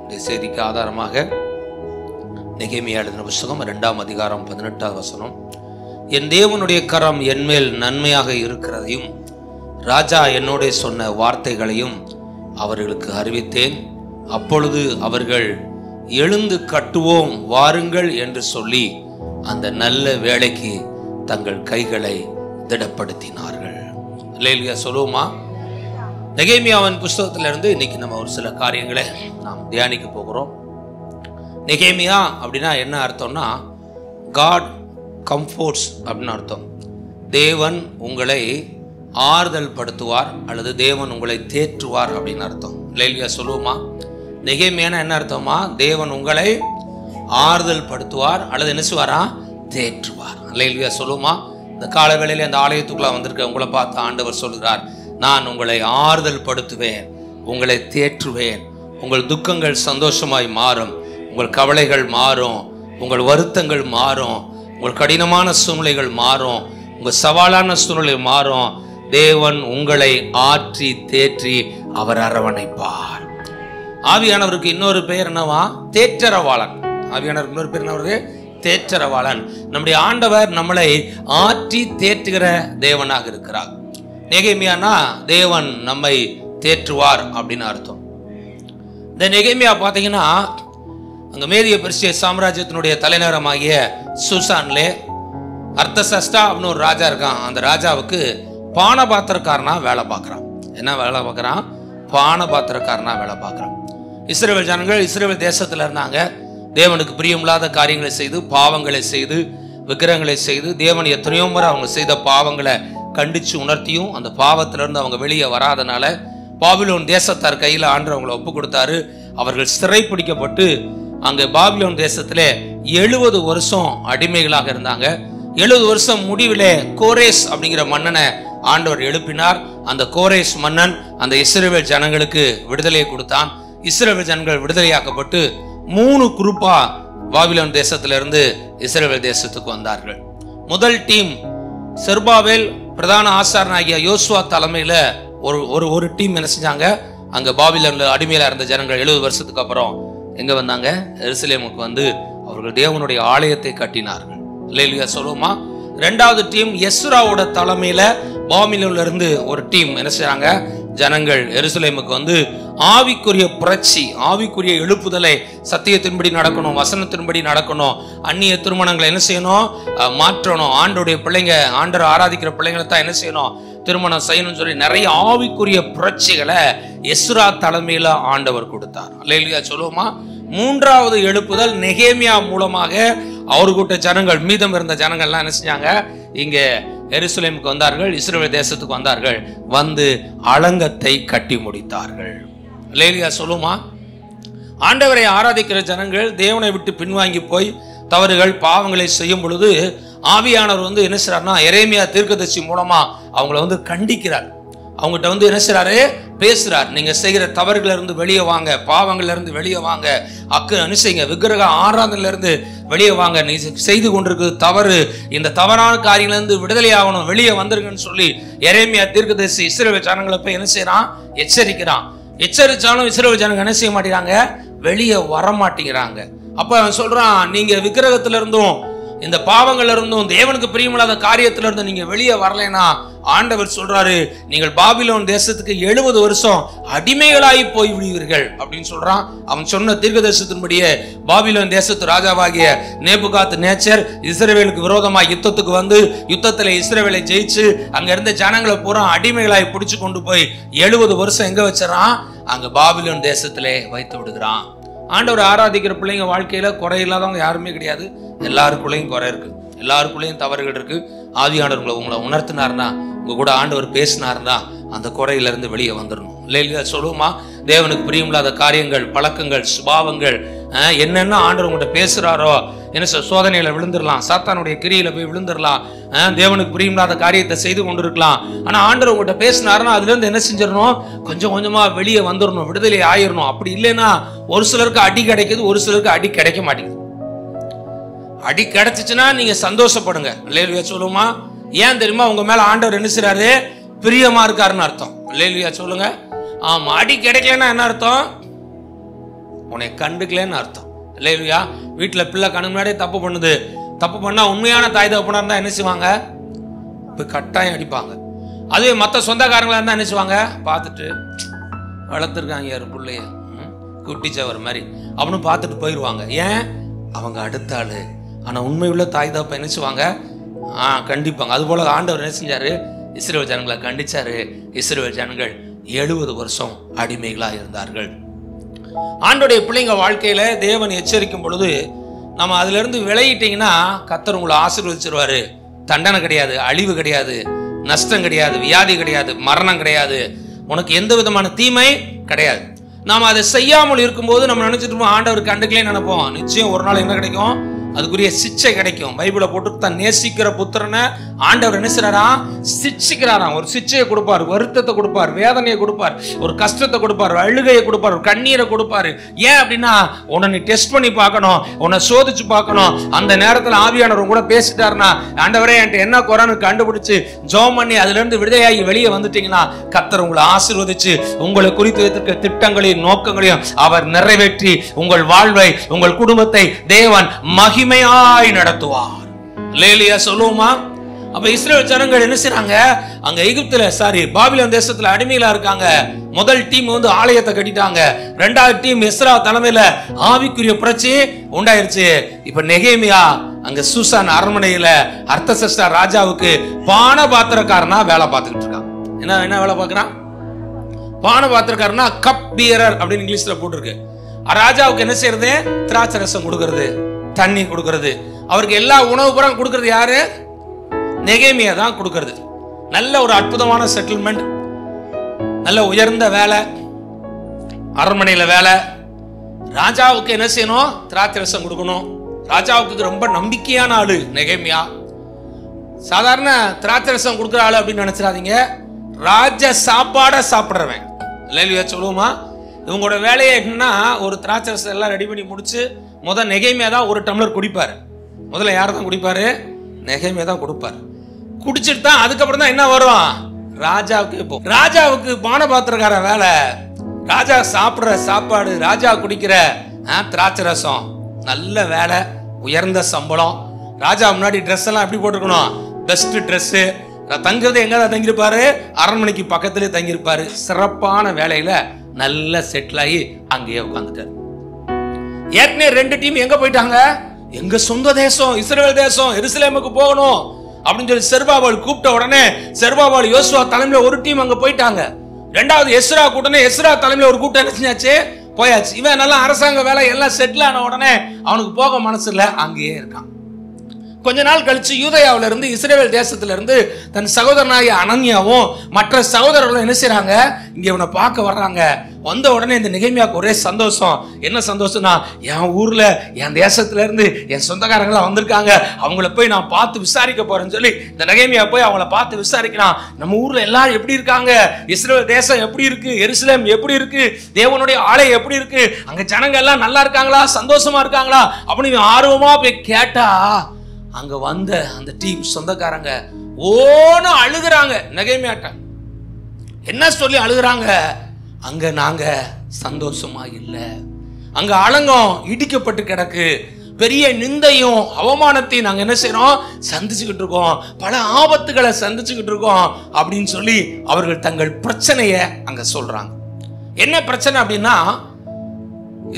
இந்த செய்திக்கு ஆதாரமாக நெகேமியா எழுதின புத்தகம் 2ஆம் அதிகாரம் 18வது வசனம். என் தேவனுடைய கரம் என்மேல் நன்மையாக இருக்கிறதையும் ராஜா என்னோட சொன்ன வார்த்தைகளையும் அவர்களுக்கு அறிவித்தேன். அப்பொழுது அவர்கள் எழுந்து கட்டுவோம் வாருங்கள் என்று சொல்லி அந்த நல்ல வேலைக்கு தங்கள் கைகளை திடப்படுத்தினார்கள். அல்லேலூயா சொல்லுவோமா? நெகேமியாவின் புஸ்தகத்திலிருந்து இன்னைக்கு நம்ம ஒரு சில காரியங்களை நாம் தியானிக்க போகிறோம். நெகேமியா அப்படின்னா என்ன அர்த்தம்னா, காட் கம்ஃபோர்ட்ஸ் அப்படின்னு அர்த்தம். தேவன் உங்களை ஆறுதல் படுத்துவார் அல்லது தேவன் உங்களை தேற்றுவார் அப்படின்னு அர்த்தம். அல்லேலூயா சொல்லுவோமா? நெகேமியானா என்ன அர்த்தமா? தேவன் உங்களை ஆறுதல் படுத்துவார் அல்லது என்ன செய்வாரா? தேற்றுவார். அல்லேலூயா சொல்லுவோமா? இந்த கால வேளையில அந்த ஆலயத்துக்குள்ள வந்திருக்க உங்களை பார்த்து ஆண்டவர் சொல்கிறார், நான் உங்களை ஆறுதல் படுத்துவேன், உங்களை தேற்றுவேன். உங்கள் துக்கங்கள் சந்தோஷமாய் மாறும், உங்கள் கவலைகள் மாறும், உங்கள் வருத்தங்கள் மாறும், உங்கள் கடினமான சூழ்நிலைகள் மாறும், உங்கள் சவாலான சூழ்நிலை மாறும். தேவன் உங்களை ஆற்றி தேற்றி அவர் அரவணைப்பார். ஆவியானவருக்கு இன்னொரு பெயர் என்னவா? தேற்றரவாளன். ஆவியானவருக்கு இன்னொரு பேர் என்னவருக்கு? தேற்றரவாளன். நம்முடைய ஆண்டவர் நம்மளை ஆற்றி தேற்றுகிற தேவனாக இருக்கிறார். நெகேமியானா தேவன் நம்மை தேற்றுவார் அப்படின்னு அர்த்தம். இந்த நெகேமியா பார்த்தீங்கன்னா அங்க மேதிய பெர்சிய சாம்ராஜ்யத்தினுடைய தலைநகரமாகிய சூசான்லே அர்த்தசஷ்டா அப்படின்னு ஒரு ராஜா இருக்கான். அந்த ராஜாவுக்கு பானபாத்திரக்காரனா வேலை பார்க்குறான். என்ன வேலை பார்க்குறான்? பானபாத்திரக்காரனா வேலை பார்க்குறான். இஸ்ரவேல் ஜனங்கள் இஸ்ரவேல் தேசத்தில் இருந்தாங்க. தேவனுக்கு பிரியமில்லாத காரியங்களை செய்து, பாவங்களை செய்து, விக்கிரகங்களை செய்து, தேவன் எத்தனையோ முறை அவங்க செய்த பாவங்களை கண்டிச்சு உணர்த்தியும் அந்த பாவத்திலிருந்து அவங்க வெளியே வராதனால பாபிலோன் தேசத்தார் கையில் ஆண்டவர் அவங்களை ஒப்பு கொடுத்தாரு. அவர்கள் சிறை பிடிக்கப்பட்டு அங்கே பாபிலோன் தேசத்திலே 70 வருஷம் அடிமைகளாக இருந்தாங்க. 70 வருஷம் முடிவிலே கோரேஸ் அப்படிங்கிற மன்னனை ஆண்டவர் எழுப்பினார். அந்த கோரேஸ் மன்னன் அந்த இஸ்ரவேல் ஜனங்களுக்கு விடுதலையை கொடுத்தான். இஸ்ரவேல் ஜனங்கள் விடுதலையாக்கப்பட்டு 3 குரூப்பா பாபிலோன் தேசத்திலிருந்து இஸ்ரவேல் தேசத்துக்கு வந்தார்கள். முதல் டீம் செருபாபேல் பிரதான ஆசாரனாகிய யோசுவா தலைமையில ஒரு டீம் என்ன செஞ்சாங்க? அங்க பாபிலோன்ல அடிமையில இருந்த ஜனங்கள் 70 வருஷத்துக்கு அப்புறம் எங்க வந்தாங்க? எருசலேமுக்கு வந்து அவர்கள் தேவனுடைய ஆலயத்தை கட்டினார்கள். அல்லேலூயா சொல்லுவோமா? இரண்டாவது டீம் எஸ்ராவோட தலைமையில பாபிலோன்ல இருந்து ஒரு டீம் என்ன செய்றாங்க? ஜனங்கள் எருசலேமுக்கு வந்து ஆவிக்குரிய புரட்சி, ஆவிக்குரிய எழுப்புதலை, சத்தியத்தின்படி நடக்கணும், வசனத்தின்படி நடக்கணும், அந்நிய திருமணங்களை என்ன செய்யணும்? மாற்றணும். ஆண்டோடைய பிள்ளைங்க, ஆண்டரை ஆராதிக்கிற பிள்ளைங்களை தான் என்ன செய்யணும்? திருமணம் செய்யணும்னு சொல்லி நிறைய ஆவிக்குரிய புரட்சிகளை எஸ்ரா தலைமையில ஆண்டவர் கொடுத்தார். அல்லேலூயா சொல்லுவோமா? மூன்றாவது எழுப்புதல் நெகேமியா மூலமாக அவரு கூட்ட ஜனங்கள், மீதம் இருந்த ஜனங்கள்லாம் என்ன செஞ்சாங்க? இங்க எருசலேமுக்கு வந்தார்கள், இஸ்ரவேல் தேசத்துக்கு வந்தார்கள், வந்து அலங்கத்தை கட்டி முடித்தார்கள். அல்லேலூயா சொல்லுமா? ஆண்டவரை ஆராதிக்கிற ஜனங்கள் தேவனை விட்டு பின்வாங்கி போய் தவறுகள் பாவங்களை செய்யும் பொழுது ஆவியானவர் வந்து என்ன செய்றாருன்னா, எரேமியா தீர்க்கதரிசி மூலமா அவங்களை வந்து கண்டிக்கிறார். அவங்ககிட்ட வந்து என்ன செய்றாரு? பேசுறார். நீங்க செய்கிற தவறுகள் இருந்து வெளியே வாங்க, பாவங்கள்ல இருந்து வெளியே வாங்க, அனுசைங்க, விக்கிரக ஆராதனையில இருந்து வெளியே வாங்க, நீ செய்து கொண்டிருக்கு தவறு, இந்த தவறான காரியங்கள்ல இருந்து விடுதலை ஆகணும், வெளியே வந்துருங்கன்னு சொல்லி எரேமியா தீர்க்கதரிசி இஸ்ரவேல் ஜனங்களை போய் என்ன செய்யறான்? எச்சரிக்கிறான். எச்சரிச்சாலும் இஸ்ரவேல் ஜனங்க என்ன செய்ய மாட்டேங்கிறாங்க? வெளியே வர மாட்டேங்கிறாங்க. அப்ப அவன் சொல்றான், நீங்க விக்கிரகத்துல இருந்தும் இந்த பாவங்கள்ல இருந்தும் தேவனுக்கு பிரியமில்லாத காரியத்துல இருந்து நீங்க வெளியே வரலைன்னா ஆண்டவர் சொல்றாரு, நீங்கள் பாபிலோன் தேசத்துக்கு 70 வருஷம் அடிமைகளாகி போய் விடுவீர்கள் அப்படின்னு சொல்றான். அவன் சொன்ன தீர்க்கதரிசனத்தின்படியே பாபிலோன் தேசத்து ராஜாவாகிய நேபுகாத் நேச்சர் இஸ்ரவேலுக்கு விரோதமா யுத்தத்துக்கு வந்து யுத்தத்துல இஸ்ரவேலை ஜெயிச்சு அங்க இருந்த ஜனங்களை பூரா அடிமைகளாய் பிடிச்சு கொண்டு போய் 70 வருஷம் எங்க வச்சிடறான்? அங்க பாபிலோன் தேசத்திலே வைத்து விடுகிறான். ஆண்டவர் ஆராதிக்கிற பிள்ளைங்க வாழ்க்கையில குறை இல்லாதவங்க யாருமே கிடையாது. எல்லாருக்குள்ளேயும் குறை இருக்கு, எல்லாருக்குள்ளேயும் தவறுகள் இருக்கு. ஆவியானவர் உங்களை உணர்த்தினார்னா, உங்க கூட ஆண்டவர் பேசினார்னா அந்த குறையில இருந்து வெளியே வந்துடணும். இல்லையா சொல்லுவோமா? தேவனுக்கு பிரியமில்லாத காரியங்கள், பழக்கங்கள், சுபாவங்கள் என்னென்ன ஆண்டவர் உங்கள்கிட்ட பேசுறாரோ என்ன சோதனையில விழுந்துடலாம், சாத்தானுடைய கிரியில போய் விழுந்துடலாம், தேவனுக்கு பிரியமில்லாத காரியத்தை செய்து கொண்டிருக்கலாம். ஆனா ஆண்டவர் உங்கள்கிட்ட பேசினாருன்னா அதுல இருந்து என்ன செஞ்சிடணும்? கொஞ்சம் கொஞ்சமா வெளியே வந்துடணும், விடுதலை ஆயிடணும். அப்படி இல்லைன்னா ஒரு சிலருக்கு அடி கிடைக்குது, ஒரு சிலருக்கு அடி கிடைக்க மாட்டேங்குது. அடி கிடைச்சிச்சுன்னா நீங்க சந்தோஷப்படுங்க. அல்லேலூயா சொல்லுமா? ஏன் தெரியுமா? உங்க மேல ஆண்டவர் என்ன செய்றாரு? பிரியமா இருக்காருன்னு அர்த்தம். அல்லேலூயா சொல்லுங்க. ஆமா. அடி கிடைக்கலன்னா என்ன அர்த்தம்? உன்னை கண்டுக்கலன்னு அர்த்தம். இல்லையா? வீட்டில் பிள்ளை கண்ணு முன்னாடியே தப்பு பண்ணுது. தப்பு பண்ணா உண்மையான தாய் தகப்பனா இருந்தா என்ன செய்வாங்க? போய் கட்டாயம் அடிப்பாங்க. அதுவே மற்ற சொந்தக்காரங்களா இருந்தா என்ன செய்வாங்க? பார்த்துட்டு வளர்த்துருக்காங்க யாரு பிள்ளைய, குட்டிச்சவர் மாதிரி அப்படின்னு பார்த்துட்டு போயிடுவாங்க. ஏன்? அவங்க அடுத்த ஆளு. ஆனா உண்மை உள்ள தாய் தகப்ப என்ன செய்வாங்க? கண்டிப்பாங்க. அது போல ஆண்டவர் என்ன செஞ்சாரு? இஸ்ரவேல் ஜனங்களை கண்டிச்சாரு. இஸ்ரவேல் ஜனங்கள் 70 வருஷம் அடிமைகளா இருந்தார்கள். ஆண்டோடைய பிள்ளைங்க வாழ்க்கையில தேவன் எச்சரிக்கும் பொழுது நம்ம அதுல இருந்து விலகிட்டீங்கன்னா கர்த்தர் உங்களை ஆசீர்வதிச்சிருவாரு. தண்டனை கிடையாது, அழிவு கிடையாது, நஷ்டம் கிடையாது, வியாதி கிடையாது, மரணம் கிடையாது, உனக்கு எந்த விதமான தீமை கிடையாது. நாம அதை செய்யாமல் இருக்கும்போது நம்ம நினைச்சிட்டு இருப்போம் ஆண்டவர் கண்டுக்கலே நினைப்போம். நிச்சயம் ஒரு நாள் என்ன கிடைக்கும்? அதுக்குரிய சிச்சை கிடைக்கும். பைபிளை போட்டு தன் நேசிக்கிற புத்திரனை ஆண்டவர் என்ன செய்றாரா? சிச்சிக்கிறாராம். ஒரு சிச்சையை கொடுப்பார், வருத்தத்தை கொடுப்பார், வேதனையை கொடுப்பார், ஒரு கஷ்டத்தை கொடுப்பார், அழுகையை கொடுப்பார், ஒரு கண்ணீரை கொடுப்பாரு. ஏன் அப்படின்னா உன்னை நீ டெஸ்ட் பண்ணி பார்க்கணும், உன்னை சோதிச்சு பார்க்கணும். அந்த நேரத்தில் ஆவியானவர் கூட பேசிட்டாருன்னா, ஆண்டவரே என்கிட்ட என்ன குறைன்னு கண்டுபிடிச்சு ஜெபம் பண்ணி அதுல இருந்து விடுதலையாகி வெளியே வந்துட்டீங்கன்னா கர்த்தர் உங்களை ஆசீர்வதிச்சு உங்களை குறித்து வைத்திருக்கிற திட்டங்களையும் நோக்கங்களையும் அவர் நிறைவேற்றி உங்கள் வாழ்வை, உங்கள் குடும்பத்தை தேவன் மகிமையாய் நடத்துவார். அல்லேலூயா சொல்லுவோமா? அப்ப இஸ்ரவேல் ஜனங்கள் என்ன செய்றாங்க? அங்க எகிப்துல பாபிலோன் தேசத்துல அடிமைகளா இருக்காங்க. முதல் டீம் வந்து ஆலயத்தை கட்டிட்டாங்க. ரெண்டாவது டீம் எஸ்ரா தலைமையில ஆவிக்குரிய புரட்சி உண்டாயிருச்சு. இப்ப நெகேமியா அங்க சூசான் அரண்மனையில அர்த்தசஷ்டா ராஜாவுக்கு பான பாத்திரக்காரனா வேலை பார்த்துக்கிட்டு இருக்கான். என்ன வேலை பார்க்கறான்? பான பாத்திரக்காரனா கப் பியரர் அப்படின்னு இங்கிலீஷ்ல போட்டிருக்கு. ராஜாவுக்கு என்ன செய்யறது? திராட்சை ரசம் கொடுக்கறது, தண்ணி கொடுக்கறது, அவருக்கு எல்லா உணவு புறம் கொடுக்கறது யாரு? நெகேமியா தான் கொடுக்கறது. நல்ல ஒரு அற்புதமான செட்டில்மெண்ட், நல்ல உயர்ந்த வேலை, அரண்மனையில வேலை. ராஜாவுக்கு என்ன செய்யணும்? திராட்சை ரசம் கொடுக்கணும். ராஜாவுக்கு ரொம்ப நம்பிக்கையான ஆளு நெகேமியா. சாதாரண திராட்சை ரசம் கொடுக்குற ஆளு அப்படின்னு நினைச்சிடாதீங்க. ராஜ சாப்பாட சாப்பிடுறவன். இல்லையா சொல்லுவோமா? இவங்களோட வேலையை என்னன்னா, ஒரு திராட்சை ரசம் எல்லாம் ரெடி பண்ணி முடிச்சு முதல் நெகேமியா தான் ஒரு டம்ளர் குடிப்பாரு. முதல்ல யார் தான் குடிப்பாரு? நெகேமியா தான் கொடுப்பாரு. குடிச்சிட்டு தான் அதுக்கப்புறம் தான் என்ன வரும்? ராஜாவுக்கு. இப்போ ராஜாவுக்கு பானபாத்திரக்கார வேலை, ராஜா சாப்பிடுற சாப்பாடு, ராஜா குடிக்கிற திராட்சை ரசம், நல்ல வேலை, உயர்ந்த சம்பளம். ராஜா முன்னாடி ட்ரெஸ் எல்லாம் எப்படி போட்டுக்கணும்? Best dress. தங்குறது எங்க தான் தங்கியிருப்பாரு? அரண்மனைக்கு பக்கத்திலே தங்கியிருப்பாரு. சிறப்பான வேலையில நல்ல செட்டில் ஆகி அங்கேயே உட்கார்ந்துட்டாரு. ஏற்கனவே 2 டீம் எங்க போயிட்டாங்க? எங்க சொந்த தேசம் இஸ்ரவேல் தேசம் எருசலேமுக்கு போகணும் அப்படின்னு சொல்லி செருபாபேல் கூப்பிட்ட உடனே செருபாபேல் யோசுவா தலைமையில ஒரு டீம் அங்க போயிட்டாங்க. ரெண்டாவது எஸ்ரா கூட்டணி, எஸ்ரா தலைமையில ஒரு கூட்டம் என்ன செஞ்சாச்சு? போயாச்சு. இவன் நல்லா அரசாங்க வேலை எல்லாம் செட்டில் ஆன உடனே அவனுக்கு போக மனசு இல்லை, அங்கேயே இருக்கான். கொஞ்ச நாள் கழிச்சு யூதேயாவில இருந்து இஸ்ரவேல் தேசத்துல இருந்து தன் சகோதரனாகிய அனனியாவும் மற்ற சகோதரர்களும் என்ன செய்றாங்க? இங்க இவனை பார்க்க வர்றாங்க. வந்த உடனே இந்த நெகேமியாவுக்கு ஒரே சந்தோஷம். என்ன சந்தோஷம்னா, என் ஊர்ல என் தேசத்துல இருந்து என் சொந்தக்காரங்களா வந்திருக்காங்க, அவங்கள போய் நான் பார்த்து விசாரிக்க போறேன்னு சொல்லி இந்த நெகேமியா போய் அவங்கள பார்த்து விசாரிக்கிறான். நம்ம ஊர்ல எல்லாரும் எப்படி இருக்காங்க? இஸ்ரவேல் தேசம் எப்படி இருக்கு? எருசலேம் எப்படி இருக்கு? தேவனுடைய ஆலயம் எப்படி இருக்கு? அங்க ஜனங்க எல்லாம் நல்லா இருக்காங்களா? சந்தோஷமா இருக்காங்களா? அப்படின்னு ஆர்வமா போய் கேட்டா அங்க வந்த அந்த டீம் சொந்தக்காரங்க ஓன்னு அழுகுறாங்க. நெகேமியாட்ட என்ன சொல்லி அழுகுறாங்க? அங்க நாங்க சந்தோஷமா இல்ல, அங்க அலங்கம் இடிக்கப்பட்டு கிடக்கு, பெரிய நிந்தையும் அவமானத்தையும் நாங்க என்ன செய்யறோம்? சந்திச்சுக்கிட்டு இருக்கோம், பல ஆபத்துகளை சந்திச்சுக்கிட்டு இருக்கோம் அப்படின்னு சொல்லி அவர்கள் தங்கள் பிரச்சனைய அங்க சொல்றாங்க. என்ன பிரச்சனை அப்படின்னா,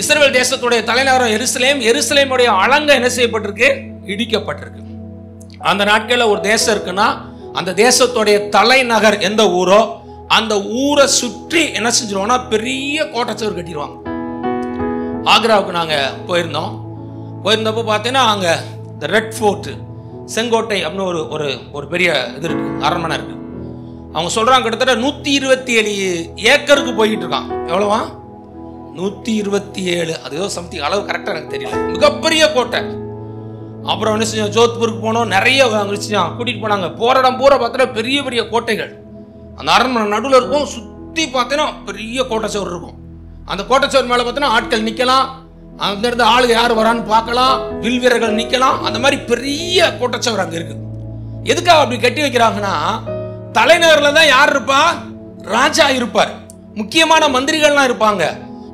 இஸ்ரவேல் தேசத்துடைய தலைநகரம் எருசலேம், எருசலேமுடைய அலங்கம் என்ன செய்யப்பட்டிருக்கு? இடிக்கப்பட்டிருக்கு. அந்த நாட்கள்ல ஒரு தேசம் இருக்குன்னா அந்த தேசத்துடைய தலைநகர் எந்த ஊரோ அந்த ஊரை சுற்றி என்ன செஞ்சிருவாங்கன்னா பெரிய கோட்டைச்சுவர் கட்டிடுவாங்க. ஆக்ராவுக்கு நாங்க போயிருந்தப்போ பார்த்தீங்கன்னா அங்க இந்த ரெட் ஃபோர்ட், செங்கோட்டை அப்படின்னு ஒரு பெரிய இது இருக்கு, அரண்மனை இருக்கு. அவங்க சொல்றாங்க கிட்டத்தட்ட 127 ஏக்கருக்கு போயிட்டு இருக்கான். எவ்வளவா? 127. அது ஏதோ சம்திங் அளவு கரெக்டா எனக்கு தெரியல. மிகப்பெரிய கோட்டை. அப்புறம் என்ன செஞ்சோம்? ஜோத்பூருக்கு போனோம். நிறைய கூட்டிட்டு போனாங்க. போற இடம் பூரா பார்த்தா பெரிய பெரிய கோட்டைகள். அந்த அரண்மனை நடுவில் இருக்கும். சுத்தி பார்த்தீங்கன்னா பெரிய கோட்டைச்சுவர் இருக்கும். அந்த கோட்டைச்சுவர் மேல பார்த்தீங்கன்னா ஆட்கள் நிக்கலாம், அங்க இருந்து ஆளு யார் வரான்னு பார்க்கலாம், வில் வீரர்கள் நிக்கலாம். அந்த மாதிரி பெரிய கோட்டைச்சுவர் அங்க இருக்கு. எதுக்காக அப்படி கட்டி வைக்கிறாங்கன்னா, தலைநகர்ல தான் யார் இருப்பா? ராஜா இருப்பார், முக்கியமான மந்திரிகள்லாம் இருப்பாங்க.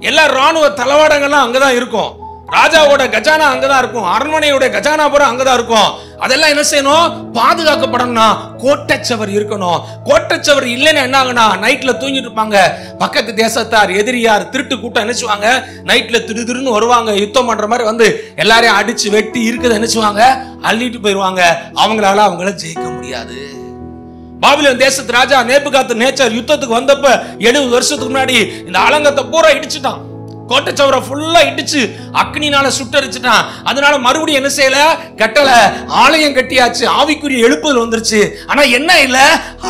எல்லா ராணுவ தளவாடங்கள்லாம் அங்கதான் இருக்கும். ராஜாவோட கஜானா அங்கதான் இருக்கும். அரண்மனையோட கஜானா பூரா அங்கதான் இருக்கும். அதெல்லாம் என்ன செய்யணும்? பாதுகாக்கப்படணும்னா கோட்டச்சவர் இருக்கணும். கோட்டச்சவர் இல்லைன்னா என்ன ஆகுனா, நைட்ல தூங்கிட்டு இருப்பாங்க. பக்கத்து தேசத்தார், எதிரியார், திருட்டு கூட்டம் நினைச்சுவாங்க, நைட்ல திடுதிருன்னு வருவாங்க. யுத்தம் பண்ற மாதிரி வந்து எல்லாரையும் அடிச்சு வெட்டி இருக்கிறத நினைச்சுவாங்க, அள்ளிட்டு போயிருவாங்க. அவங்கள ஜெயிக்க முடியாது. பாபிலோன் தேசத்து ராஜா நேபுகாத்நேச்சர் யுத்தத்துக்கு வந்தப்ப 70 வருஷத்துக்கு முன்னாடி இந்த அலங்கத்தை பூரா இடிச்சுட்டான். கோட்டச்சவரை ஃபுல்லா இடிச்சு அக்னினால சுட்டரிச்சுட்டான். அதனால மறுபடியும் என்ன செய்யல? கட்டல. ஆலயம் கட்டியாச்சு, ஆவிக்குரிய எழுப்புதல் வந்துருச்சு. ஆனா என்ன இல்ல?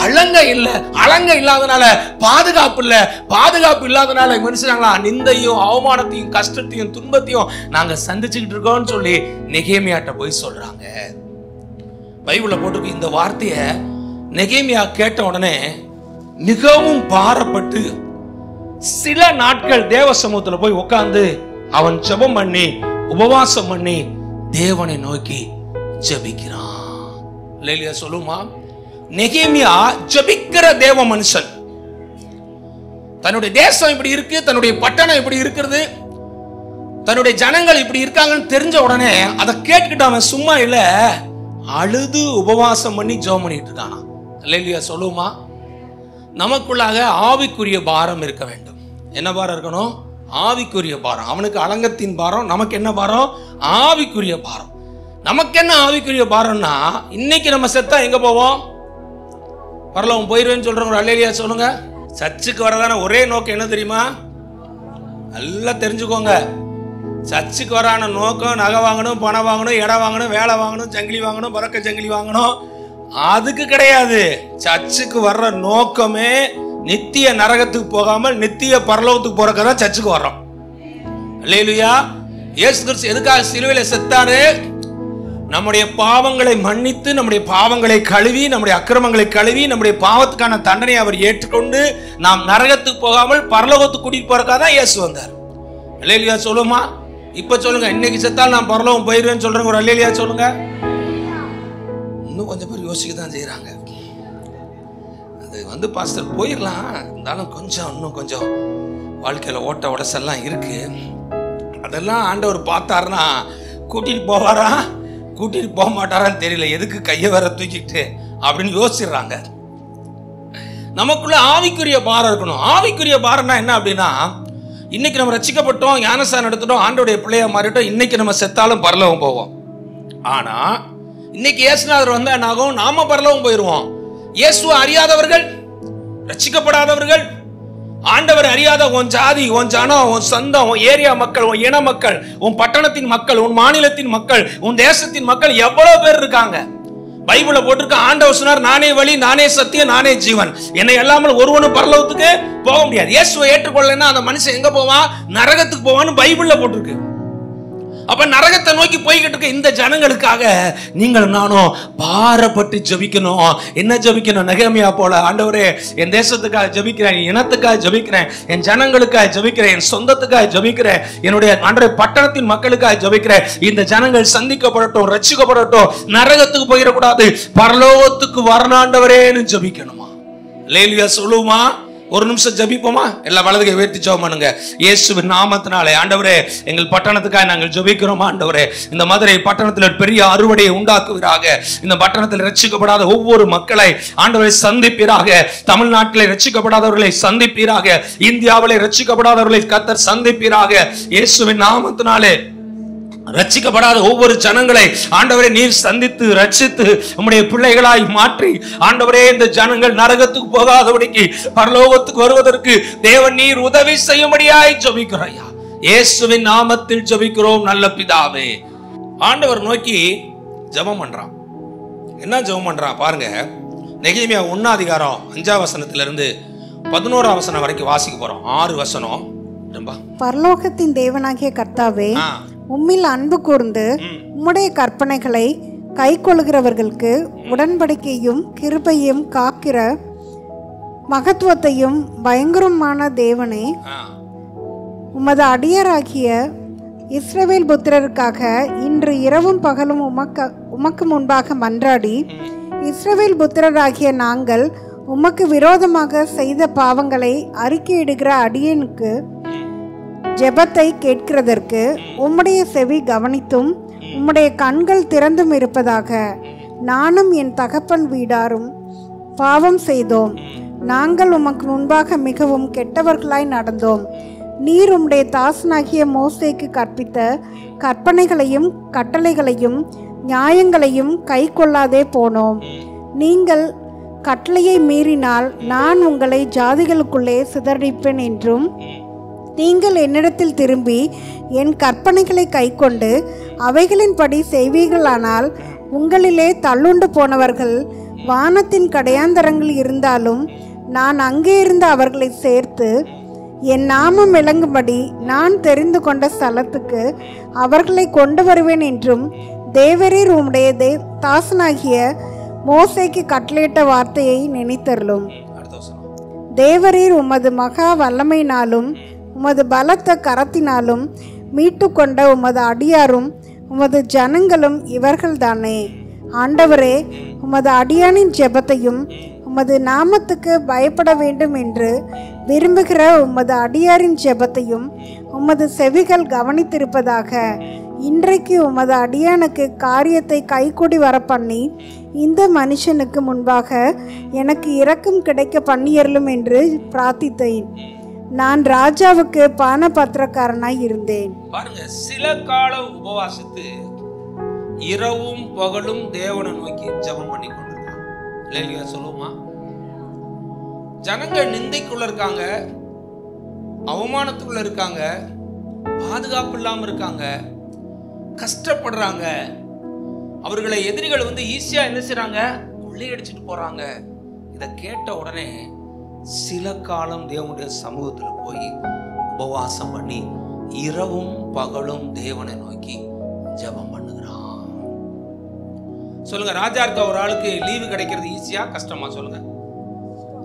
அலங்க இல்ல. அலங்க இல்லாதனால பாதுகாப்பு இல்ல. பாதுகாப்பு இல்லாதனால மனுஷனாங்களா நிந்தையும் அவமானத்தையும் கஷ்டத்தையும் துன்பத்தையும் நாங்க சந்திச்சுக்கிட்டு இருக்கோம்னு சொல்லி நெகேமியாட்ட போய் சொல்றாங்க. பைபிள்ல போட்டிருக்கு இந்த வார்த்தைய. நெகேமியா கேட்ட உடனே மிகவும் பாரப்பட்டு சில நாட்கள் தேவ சமூகத்துல போய் உட்கார்ந்து அவன் ஜெபம் பண்ணி உபவாசம் பண்ணி தேவனை நோக்கி ஜெபிக்கிறான். இல்லையா சொல்லுமா? நெகேமியா ஜெபிக்கிற தேவ மனுஷன். தன்னுடைய தேசம் இப்படி இருக்கு, தன்னுடைய பட்டணம் இப்படி இருக்கிறது, தன்னுடைய ஜனங்கள் இப்படி இருக்காங்கன்னு தெரிஞ்ச உடனே அதை கேட்டுக்கிட்டு அவன் சும்மா இல்ல, அழுது உபவாசம் பண்ணி ஜெபம் பண்ணிட்டு இருக்கானா. இல்லையா சொல்லுமா? நமக்குள்ளாக ஆவிக்குரிய பாரம் இருக்க வேண்டும். என்ன பாரம் இருக்கணும்? ஆவிக்குரிய பாரம். அவனுக்கு அலங்கத்தின் பாரம், நமக்கு என்ன பாரம்? ஆவிக்குரிய பாரம். நமக்கு என்ன ஆவிக்குரிய பாரம்னா, இன்னைக்கு நம்ம செத்தா எங்க போவோம்? பரலோகம் போயிருவேன்னு சொல்றவங்க அல்லேலியா சொல்லுங்க. சர்ச்சுக்கு வரதான ஒரே நோக்கம் என்ன தெரியுமா? நல்லா தெரிஞ்சுக்கோங்க. சர்ச்சுக்கு வரான நோக்கம் நகை வாங்கணும், பணம் வாங்கணும், இடம் வாங்கணும், வேலை வாங்கணும், ஜங்கிலி வாங்கணும், பறக்க ஜங்கிலி வாங்கணும், அதுக்கு கிடையாது. சர்ச்சுக்கு வர்ற நோக்கமே நித்திய நரகத்துக்கு போகாமல் நித்திய பரலோகத்துக்கு போறதுதான் சர்ச்சுக்கு வர்றோம். அல்லேலூயா. இயேசு கிறிஸ்து எதுக்காக சிலுவையில செத்தாரு? நம்முடைய பாவங்களை மன்னித்து, நம்முடைய பாவங்களை கழுவி, நம்முடைய அக்கிரமங்களை கழுவி, நம்முடைய பாவத்துக்கான தண்டனை அவர் ஏற்றுக்கொண்டு நாம் நரகத்துக்கு போகாமல் பரலோகத்துக்கு கூட்டிட்டு போறதுக்காக தான் இயேசு வந்தார். அல்லேலூயா சொல்லுமா? இப்ப சொல்லுங்க, இன்னைக்கு செத்தால் நான் பரலோகம் போயிருவேன்னு சொல்றேங்க. ஒரு அல்லேலூயா சொல்லுங்க. இன்னும் கொஞ்சம் பேர் யோசிக்க தான் செய்யறாங்க. அது பாஸ்டர் போயிடலாம், இருந்தாலும் கொஞ்சம் இன்னும் கொஞ்சம் வாழ்க்கையில ஓட்ட உடசெல்லாம் இருக்கு. அதெல்லாம் ஆண்டவர் பார்த்தாருன்னா கூட்டிட்டு போவாரா, கூட்டிட்டு போக மாட்டாரான்னு தெரியல. எதுக்கு கையை வேற தூக்கிட்டு அப்படின்னு யோசிச்சுறாங்க. நமக்குள்ள ஆவிக்குரிய பாரம் இருக்கணும். ஆவிக்குரிய பாரம்னா என்ன அப்படின்னா, இன்னைக்கு நம்ம ரட்சிக்கப்பட்டோம், ஞானஸ்நானம் எடுத்துட்டோம், ஆண்டவருடைய பிள்ளையா மாறிட்டோம், இன்னைக்கு நம்ம செத்தாலும் பரலோகம் போவோம். ஆனா இன்னைக்கு இயேசுநாதர் வந்தா என்ன ஆகும்? நாம பரலோகம் போயிருவோம். இயேசுவை அறியாதவர்கள், ரட்சிக்கப்படாதவர்கள், ஆண்டவர் அறியாத உன் ஜாதி, உன் ஜனம், உன் சொந்தம், உன் ஏரியா மக்கள், உன் இன மக்கள், உன் பட்டணத்தின் மக்கள், உன் மாநிலத்தின் மக்கள், உன் தேசத்தின் மக்கள் எவ்வளவு பேர் இருக்காங்க. பைபிள்ல போட்டிருக்க ஆண்டவர் சொன்னார், நானே வழி, நானே சத்தியம், நானே ஜீவன், என்னை இல்லாமல் ஒருவனும் பரலோகத்துக்கு போக முடியாது. இயேசுவை ஏற்றுக்கொள்ளலைன்னா அந்த மனுஷன் எங்க போவான்? நரகத்துக்கு போவான்னு பைபிள்ல போட்டிருக்கு. அப்ப நரகத்தை நோக்கி போய்கிட்டு இருக்க இந்த ஜனங்களுக்காக நீங்கள் நானும் பாரப்பட்டு ஜெபிக்கணும். என்ன ஜெபிக்கணும்? நெகேமியா போல, ஆண்டவரே என் தேசத்துக்காக ஜெபிக்கிறேன், என் இனத்துக்காக ஜெபிக்கிறேன், என் ஜனங்களுக்காக ஜெபிக்கிறேன், என் சொந்தத்துக்காக ஜெபிக்கிறேன், என்னுடைய ஆண்டவரே பட்டணத்தின் மக்களுக்காக ஜெபிக்கிறேன். இந்த ஜனங்கள் சந்திக்கப்படட்டும், ரட்சிக்கப்படட்டும், நரகத்துக்கு போயிடக்கூடாது, பரலோகத்துக்கு வரணும் ஆண்டவரேன்னு ஜெபிக்கணுமா? அல்லேலூயா சொல்லுமா? ஒரு நிமிஷம் ஜெபிப்போமா? எல்லா வலதுகை உயர்த்தி ஜெபம் பண்ணுங்க. இயேசுவின் நாமத்தினாலே ஆண்டவரே எங்கள் பட்டணத்துக்காக நாங்கள் ஜெபிக்கிறோம். ஆண்டவரே இந்த மதுரை பட்டணத்தில் பெரிய அறுவடையை உண்டாக்குவீராக. இந்த பட்டணத்தில் ரட்சிக்கப்படாத ஒவ்வொரு மக்களை ஆண்டவரை சந்திப்பீராக. தமிழ்நாட்டிலே ரட்சிக்கப்படாதவர்களை சந்திப்பீராக. இந்தியாவிலே ரட்சிக்கப்படாதவர்களை கர்த்தர் சந்திப்பீராக. இயேசுவின் நாமத்தினாலே ரட்சிக்கப்படாத ஒவ்வொரு ஜனங்களை ஆண்டவரே நீர் சந்தித்து ரட்சித்து உம்முடைய பிள்ளைகளாய் மாற்றி ஆண்டவரே இந்த ஜனங்கள் நரகத்துக்கு போகாதபடிக்கு பரலோகத்துக்கு வருவதற்கு தேவன் நீர் உதவி செய்யும்படியாய் ஜெபிக்கிறோம். இயேசுவின் நாமத்தில் ஜெபிக்கிறோம் நல்ல பிதாவே. ஆண்டவர் நோக்கி ஜெபம் பண்றான். என்ன ஜெபம் பண்றான் பாருங்க. நெகேமியா 1:5 11 வசனம் வரைக்கும் வாசிக்க போறோம். 6 வசனம். பரலோகத்தின் தேவனாகிய கர்த்தாவே, உம்மில் அன்பு கூர்ந்து உம்முடைய கற்பனைகளை கை கொள்கிறவர்களுக்கு உடன்படிக்கையும் கிருபையும் காக்கிற மகத்துவத்தையும் பயங்கரமான தேவனே, உமது அடியராகிய இஸ்ரவேல் புத்திரருக்காக இன்று இரவும் பகலும் உமக்கு முன்பாக மன்றாடி, இஸ்ரவேல் புத்திரராகிய நாங்கள் உமக்கு விரோதமாக செய்த பாவங்களை அறிக்கையிடுகிற அடியனுக்கு ஜெபத்தை கேட்கிறதற்கு உம்முடைய செவி கவனித்தும் உம்முடைய கண்கள் திறந்தும் இருப்பதாக. நானும் என் தகப்பன் வீடாரும் பாவம் செய்தோம். நாங்கள் உமக்கு முன்பாக மிகவும் கெட்டவர்களாய் நடந்தோம். நீர் உம்முடைய தாசனாகிய மோசேக்கு கற்பித்த கற்பனைகளையும் கட்டளைகளையும் நியாயங்களையும் கை கொள்ளாதே போனோம். நீங்கள் கட்டளையை மீறினால் நான் உங்களை ஜாதிகளுக்குள்ளே சிதறடிப்பேன் என்றும், நீங்கள் என்னிடத்தில் திரும்பி என் கற்பனைகளை கைக்கொண்டு அவைகளின்படி செய்வீர்களானால் உங்களிலே தள்ளுண்டு போனவர்கள் வானத்தின் கடையாந்தரங்கள் இருந்தாலும் நான் அங்கே இருந்து அவர்களை சேர்த்து என் நாமம் விளங்கும்படி நான் தெரிந்து கொண்ட ஸ்தலத்துக்கு அவர்களை கொண்டு வருவேன் என்றும் தேவரீர் உம்முடைய தாசனாகிய மோசேக்கு கட்டளையிட்ட வார்த்தையை நினைத்தருளும். தேவரீர் உமது மகா வல்லமையினாலும் உமது பலத்த கரத்தினாலும் மீட்டு கொண்ட உமது அடியாரும் உமது ஜனங்களும் இவர்கள்தானே. ஆண்டவரே, உமது அடியானின் ஜெபத்தையும் உமது நாமத்துக்கு பயப்பட வேண்டும் என்று விரும்புகிற உமது அடியாரின் ஜெபத்தையும் உமது செவிகள் கவனித்திருப்பதாக. இன்றைக்கு உமது அடியானுக்கு காரியத்தை கைகூடி வர பண்ணி இந்த மனுஷனுக்கு முன்பாக எனக்கு இரக்கம் கிடைக்க பண்ணியறலும் என்று பிரார்த்தித்தேன். நான் ராஜாவுக்கு பானபாத்திரக்காரனாய் இருந்தேன். பாருங்க, சில காலம் உபவாசித்து இரவும் பகலும் தேவனை நோக்கி ஜெபம் பண்ணி கொண்டிருக்காங்க. சொல்லுமா, ஜனங்கள் நிந்தைக்குள்ள இருக்காங்க, அவமானத்துக்குள்ள இருக்காங்க, பாதுகாப்பு இல்லாம இருக்காங்க, கஷ்டப்படுறாங்க. அவர்களை எதிரிகள் ஈஸியா என்ன செய்றாங்க, கொள்ளையடிச்சிட்டு போறாங்க. இதை கேட்ட உடனே சில காலம் தேவனுடைய சமூகத்துல போய் உபவாசம் பண்ணி இரவும் பகலும் தேவனை நோக்கி ஜெபம் பண்ணுகிறான். சொல்லுங்க, ராஜா இருக்க ஒரு ஆளுக்கு லீவு கிடைக்கிறது ஈஸியா கஷ்டமா? சொல்லுங்க.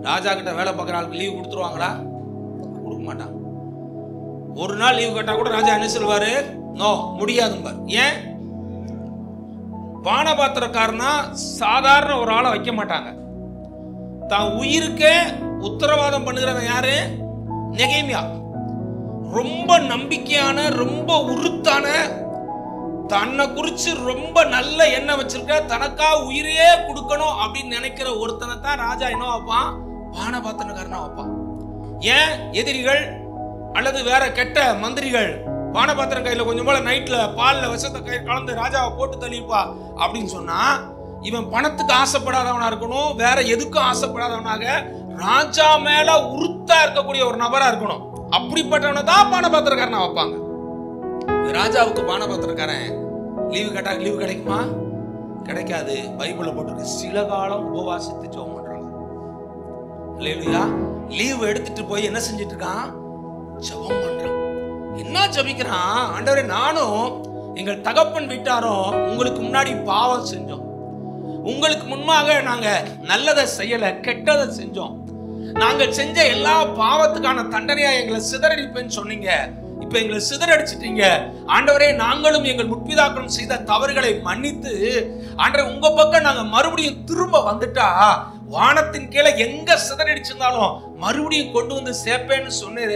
ராஜா கிட்ட வேலை பார்க்குற ஆளுக்கு லீவு கொடுத்துருவாங்களா? கொடுக்க மாட்டாங்க. ஒரு நாள் லீவு கேட்டா கூட ராஜா என்ன சொல்வாரு? நோ, முடியாதும்பார். ஏன்? பானபாத்திரக்காரனா சாதாரண ஒரு ஆளை வைக்க மாட்டாங்க. தான் உயிருக்கே உத்தரவாதம் பண்ணுகிறவன் யாரு? நெகேமியா. ரொம்ப நம்பிக்கையான, ரொம்ப உறுத்தான, தன்னை குறிச்சு ரொம்ப நல்ல எண்ணம் வச்சிருக்க, தனக்கா உயிரையே கொடுக்கணும் அப்படின்னு நினைக்கிற ஒருத்தனை தான் ராஜா என்ன வைப்பான்? பானபாத்திரக்காரனா வைப்பான். ஏன்? எதிரிகள் அல்லது வேற கெட்ட மந்திரிகள் பானபாத்திரம் கையில கொஞ்சம் போல நைட்ல பால்ல விஷத்தை கை கலந்து ராஜாவை போட்டு தள்ளிப்பா அப்படின்னு சொன்னா, இவன் பணத்துக்கு ஆசைப்படாதவனா இருக்கணும், வேற எதுக்கும் ஆசைப்படாதவனாக ராஜா மேல உறுத்தா இருக்கக்கூடிய ஒரு நபரா இருக்கணும். அப்படிப்பட்டவனை தான் பானபாத்திரக்காரனா வைப்பாங்க. ராஜாவுக்கு பானபாத்திரக்காரன் லீவு கேட்டா லீவு கிடைக்குமா? கிடைக்காது. பைபிள்ல போட்டிருக்கு, சில காலம் உபவாசித்து ஜெபம் பண்றாங்க. அல்லேலூயா. லீவு எடுத்துட்டு போய் என்ன செஞ்சிட்டு இருக்கான்? ஜெபம் பண்றான். என்ன ஜெபிக்கிறான்? ஆண்டவரே, நானும் எங்கள் தகப்பன் வீட்டாரும் உங்களுக்கு முன்னாடி பாவம் செஞ்சோம். உங்களுக்கு முன்பாக நாங்க நல்லதை செய்யல, கெட்டதை செஞ்சோம். நாங்கள் செஞ்ச எல்லா பாவத்துக்கான தண்டனையா எங்களை சிதறடிப்பேன்னு சொன்னீங்க. இப்ப எங்களை சிதறடிச்சிட்டீங்க. ஆண்டவரே, நாங்களும் எங்கள் முற்பிதாக்களும் செய்த தவறுகளை மன்னித்து ஆண்டவரே உங்க பக்கம் நாங்க மறுபடியும் திரும்ப வந்துட்டா வானத்தின் கீழே எங்க சிதறடிச்சிருந்தாலும் மறுபடியும் கொண்டு வந்து சேர்ப்பேன்னு சொன்னே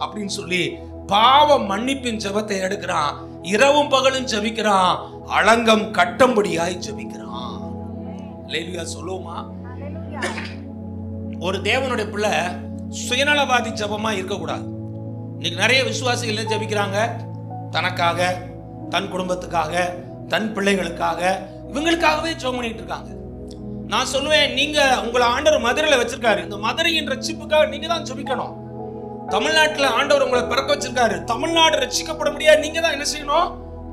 அப்படின்னு சொல்லி பாவ மன்னிப்பின் ஜெபத்தை எடுக்கிறான். இரவும் பகலும் ஜெபிக்கிறான். அலங்கம் கட்டும்படியாய் ஜெபிக்கிறான். அல்லேலூயா. சொல்லுவோமா? ஒரு தேவனுடைய பிள்ளை சுயநலவாதி ஜெபமா இருக்கக்கூடாது. இன்னைக்கு நிறைய விசுவாசிகள் என்ன ஜெபிக்கிறாங்க? தனக்காக, தன் குடும்பத்துக்காக, தன் பிள்ளைகளுக்காக, இவங்களுக்காகவே ஜெபம் பண்ணிட்டு இருக்காங்க. நான் சொல்லுவேன், நீங்க உங்களை ஆண்டவர் மதுரையில வச்சிருக்காரு. இந்த மதுரையின் ரட்சிப்புக்காக நீங்க தான் ஜெபிக்கணும். தமிழ்நாட்டுல ஆண்டவர் உங்களை பிறக்க வச்சிருக்காரு. தமிழ்நாடு ரட்சிக்கப்பட முடியாது, நீங்க தான் என்ன செய்யணும்?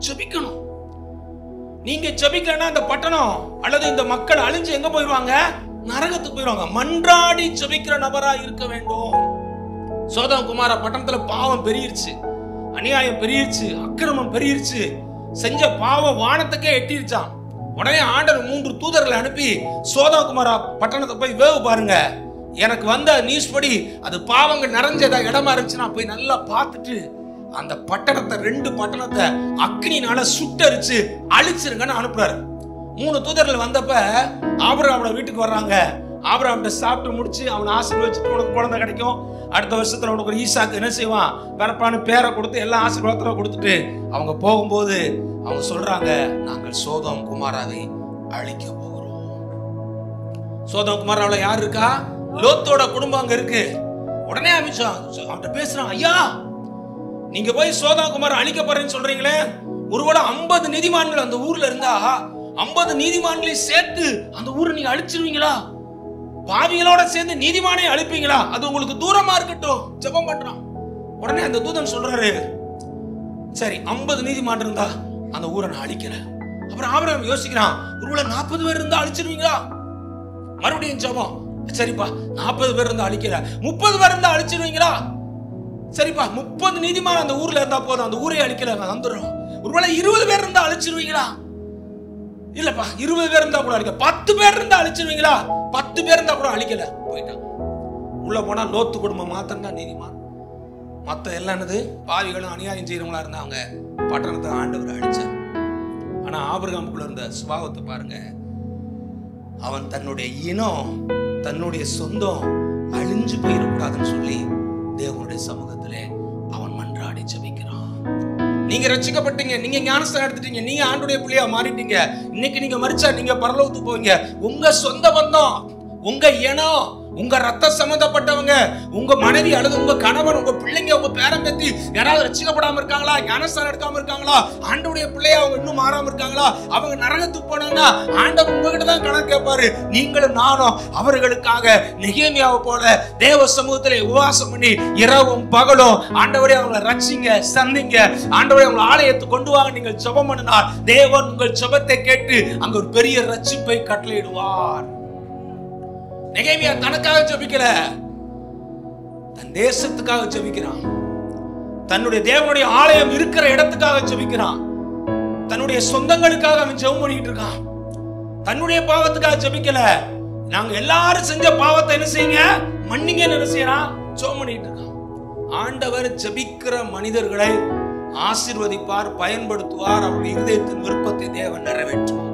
ஜெபிக்கணும். நீங்க ஜெபிக்கலன்னா இந்த பட்டணம் அல்லது இந்த மக்கள் அழிஞ்சு எங்க போயிடுவாங்க? நரகத்துக்கு போயிடுவாங்க. மன்றாடி ஜெபிக்கிற நபரா இருக்க வேண்டும். சோதம் குமார பட்டணத்துல பாவம் பெருகிருச்சு, அநியாயம் பெருகிருச்சு, அக்கிரமம் பெருகிருச்சு, செஞ்ச பாவம் வானத்துக்கே எட்டிருச்சான். உடனே ஆண்டவர் 3 தூதர்களை அனுப்பி சோதம் குமார பட்டணத்தை போய் வேவு பாருங்க, எனக்கு வந்த நியூஸ் படி அது பாவங்கள் நிறைஞ்சதா இடமா இருந்துச்சுன்னா போய் நல்லா பார்த்துட்டு அந்த பட்டணத்தை 2 பட்டணத்தை அக்னினால சுட்டரிச்சு அழிச்சிருங்கன்னு அனுப்புறாரு. 3 தூதர்கள் வந்தப்ப ஆபிரகாமோட வீட்டுக்கு வர்றாங்க. ஆபிரகாம்கிட்ட சாப்பிட்டு முடிச்சு அவனை ஆசீர்வதிச்சுட்டு உனக்கு குழந்தை கிடைக்கும், அடுத்த வருஷத்துல உனக்கு ஒரு ஈசாக்கு என்ன செய்வான், பிறப்பான்னு பேரை கொடுத்து எல்லா ஆசீர்வாதத்துல கொடுத்துட்டு அவங்க போகும்போது அவங்க சொல்றாங்க, நாங்கள் சோதோம் குமாராவை அழிக்க போகிறோம். சோதோம் குமாராவில் யார் இருக்கா? லோத்தோட குடும்பம் அங்க இருக்கு. உடனே அவன்கிட்ட பேசுறான், ஐயா நீங்க போய் சோதோம் குமாரை அழிக்க போறேன்னு சொல்றீங்களே, ஒருவேளை 50 நீதிமான்கள் அந்த ஊர்ல இருந்தா 50 நீதிமான்களை சேர்த்து அந்த ஊரை நீங்க அழிச்சிருவீங்களா? பாவிகளோட சேர்ந்து நீதிமானை அழிப்பீங்களா? அது உங்களுக்கு தூரமா இருக்கட்டும், ஜெபம் பண்றான். உடனே அந்த தூதன் சொல்றாரு, சரி 50 நீதிமான் இருந்தா அந்த ஊரை நான் அழிக்கிறேன். அப்புறம் ஆபிரகாம் யோசிக்கிறான், ஒருவேளை 40 பேர் இருந்தா அழிச்சிருவீங்களா? மறுபடியும் ஜெபம், சரிப்பா 40 பேர் இருந்தா அழிக்கிற, 30 பேர் இருந்தா அழிச்சிருவீங்களா? சரிப்பா 30 நீதிமான் அந்த ஊர்ல இருந்தா போதும், அந்த ஊரை அழிக்கல வந்துடும். ஒருவேளை 20 பேர் இருந்தா அழிச்சிருவீங்களா? இல்லப்பா 20 பேர் இருந்தா கூட அழிக்க, 10 பேர் இருந்தா அழிச்சிருவீங்களா? 10 பேர் இருந்தா கூட அழிக்கல. போயிட்டாங்க. உள்ள போனா லோத்து குடும்பம் மாத்திரம் தான் நீதிமான், மத்த எல்லாம் என்னது பாவிகளும் அநியாயம் செய்யறவங்களா இருந்தாங்க. பட்டணத்தை ஆண்டவர் அழிச்சார். ஆனா ஆபிரகாமுக்குள்ள இருந்த சுபாவத்தை பாருங்க, அவன் தன்னுடைய இனம் தன்னுடைய சொந்தம் அழிஞ்சு போயிடக்கூடாதுன்னு சொல்லி தேவனுடைய சமூகத்திலே அவன் மன்றாடி ஜெபிக்கிறான். நீங்க ரட்சிக்கப்பட்டீங்க, நீங்க ஞானஸ்தானம் எடுத்துட்டீங்க, நீங்க ஆண்டவருடைய பிள்ளையா மாறிட்டீங்க. இன்னைக்கு நீங்க மரிச்சா நீங்க பரலோகத்துக்கு போவீங்க. உங்க சொந்த பந்தம், உங்க இனம், உங்க ரத்த சம்பந்தப்பட்டவங்க, உங்க மனைவி அல்லது உங்க கணவன், உங்க பிள்ளைங்க, உங்க பேரம்பேத்தி யாராவது ரட்சிக்கப்படாம இருக்காங்களா? ஞானஸ்தானம் எடுக்காம இருக்காங்களா? ஆண்டவருடைய பிள்ளையா அவங்க இன்னும் மாறாம இருக்காங்களா? அவங்க நரகத்துக்கு போனாங்கன்னா ஆண்டவர் உங்ககிட்ட தான் கணக்கு கேட்பாரு. நீங்களும் நானும் அவர்களுக்காக நெகேமியாவை போல தேவ சமூகத்திலே உபவாசம் பண்ணி இரவும் பகலும் ஆண்டவரே அவங்களை ரட்சிங்க, சந்திங்க, ஆண்டவரே அவங்களை ஆலயத்துக்கு கொண்டு வாங்க நீங்கள் ஜெபம் பண்ணினார் தேவன் உங்கள் ஜெபத்தை கேட்டு அங்க ஒரு பெரிய ரட்சிப்பை கட்டளையிடுவார். நெகேமியா தனக்காக ஜெபிக்கல, தன் தேசத்துக்காக ஜெபிக்கிறான். தன்னுடைய தேவனுடைய ஆலயம் இருக்கிற இடத்துக்காக ஜெபிக்கிறான். தன்னுடைய சொந்தங்களுக்காக அவன் ஜெபம் பண்ணிட்டு இருக்கான். தன்னுடைய பாவத்துக்காக ஜெபிக்கல. நாங்க எல்லாரும் செஞ்ச பாவத்தை என்ன செய்யுங்க, மன்னிங்க என்ன செய்யறான், ஜெபம் பண்ணிட்டு இருக்கான். ஆண்டவர் ஜெபிக்கிற மனிதர்களை ஆசீர்வதிப்பார், பயன்படுத்துவார். அவருடைய இதயத்தின் விருப்பத்தை தேவன் நிறைவேற்றுவார்.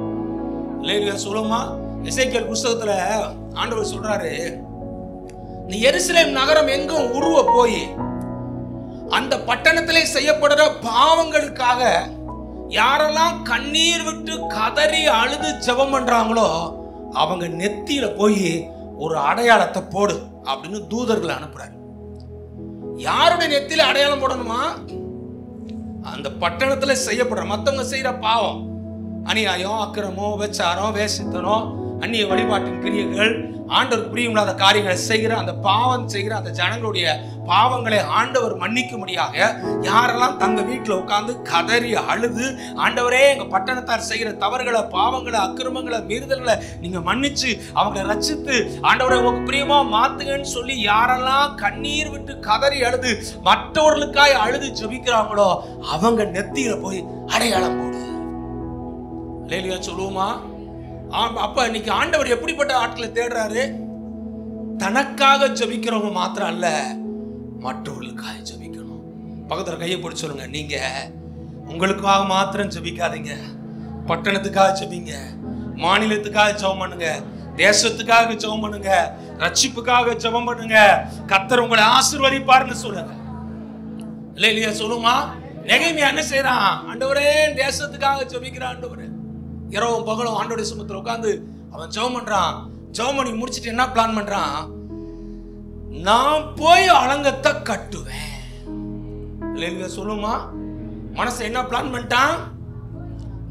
இல்லையா சொல்லுமா? எசேக்கியேல் புத்தகத்துல ஆண்டவர் சொல்றாரு, நீ எருசலேம் நகரம் எங்கும் உருவ போய் அந்த பட்டணத்திலே செய்யப்படுற பாவங்களுக்காக யாரெல்லாம் கண்ணீர் விட்டு கதறி அழுது ஜெபம் பண்றாங்களோ அவங்க நெத்தியில போய் ஒரு அடையாளத்தை போடு அப்படின்னு தூதர்களை அனுப்புறாரு. யாருடைய நெத்தியில அடையாளம் போடணுமா? அந்த பட்டணத்துல செய்யப்படுற மத்தவங்க செய்யற பாவம், அநியாயம், அக்கிரமம், விபச்சாரம், வேசித்தனம், அந்நிய வழிபாட்டின் கிரியைகள், ஆண்டவர் புரியுமில்லாத காரியங்களை செய்கிற அந்த பாவம் செய்கிற அந்த ஜனங்களுடைய பாவங்களை ஆண்டவர் மன்னிக்கும்படியாக யாரெல்லாம் தங்க வீட்டில் உட்கார்ந்து கதறி அழுது ஆண்டவரே எங்க பட்டணத்தார் செய்கிற தவறுகளை, பாவங்களை, அக்கிரமங்களை, மீறுதல்களை நீங்க மன்னிச்சு அவங்களை ரட்சித்து ஆண்டவரை உங்களுக்கு பிரியமா மாத்துங்கன்னு சொல்லி யாரெல்லாம் கண்ணீர் விட்டு கதறி அழுது மற்றவர்களுக்காய் அழுது ஜெபிக்கிறாங்களோ அவங்க நெத்தியில போய் அடையாளம் போடு. அல்லேலூயா சொல்லுவோமா? அப்ப இன்னைக்கு ஆண்டவர் எப்படிப்பட்ட ஆட்களை தேடுறாரு? தனக்காக ஜெபிக்கிறவங்க மாத்திரம் அல்ல, மற்றவர்களுக்காக ஜெபிக்கணும். பக்கத்துல கையை பிடிச்சு சொல்லுங்க, நீங்க உங்களுக்காக மாத்திரம் ஜெபிக்காதீங்க, பட்டணத்துக்காக ஜெபிங்க, மாநிலத்துக்காக ஜெபம் பண்ணுங்க, தேசத்துக்காக ஜெபம் பண்ணுங்க, ரட்சிப்புக்காக ஜெபம் பண்ணுங்க. கர்த்தர் உங்களை ஆசீர்வதிப்பார்னு சொல்லுங்க. இல்லையா சொல்லுமா? நெகேமியா என்ன செய்யறான்? ஆண்டவரே தேசத்துக்காக ஜெபிக்கிறான். ஆண்டவரே இரவும் பகலும் ஆண்டோடைய சமூகத்துல உட்கார்ந்து அவன் ஜெபம் பண்றான். ஜெபம் பண்ணி முடிச்சிட்டு என்ன பிளான் பண்றான்? நான் போய் அலங்கத்தை கட்டுவேன். இல்லையா சொல்லுமா? மனசு என்ன பிளான் பண்ணிட்டான்?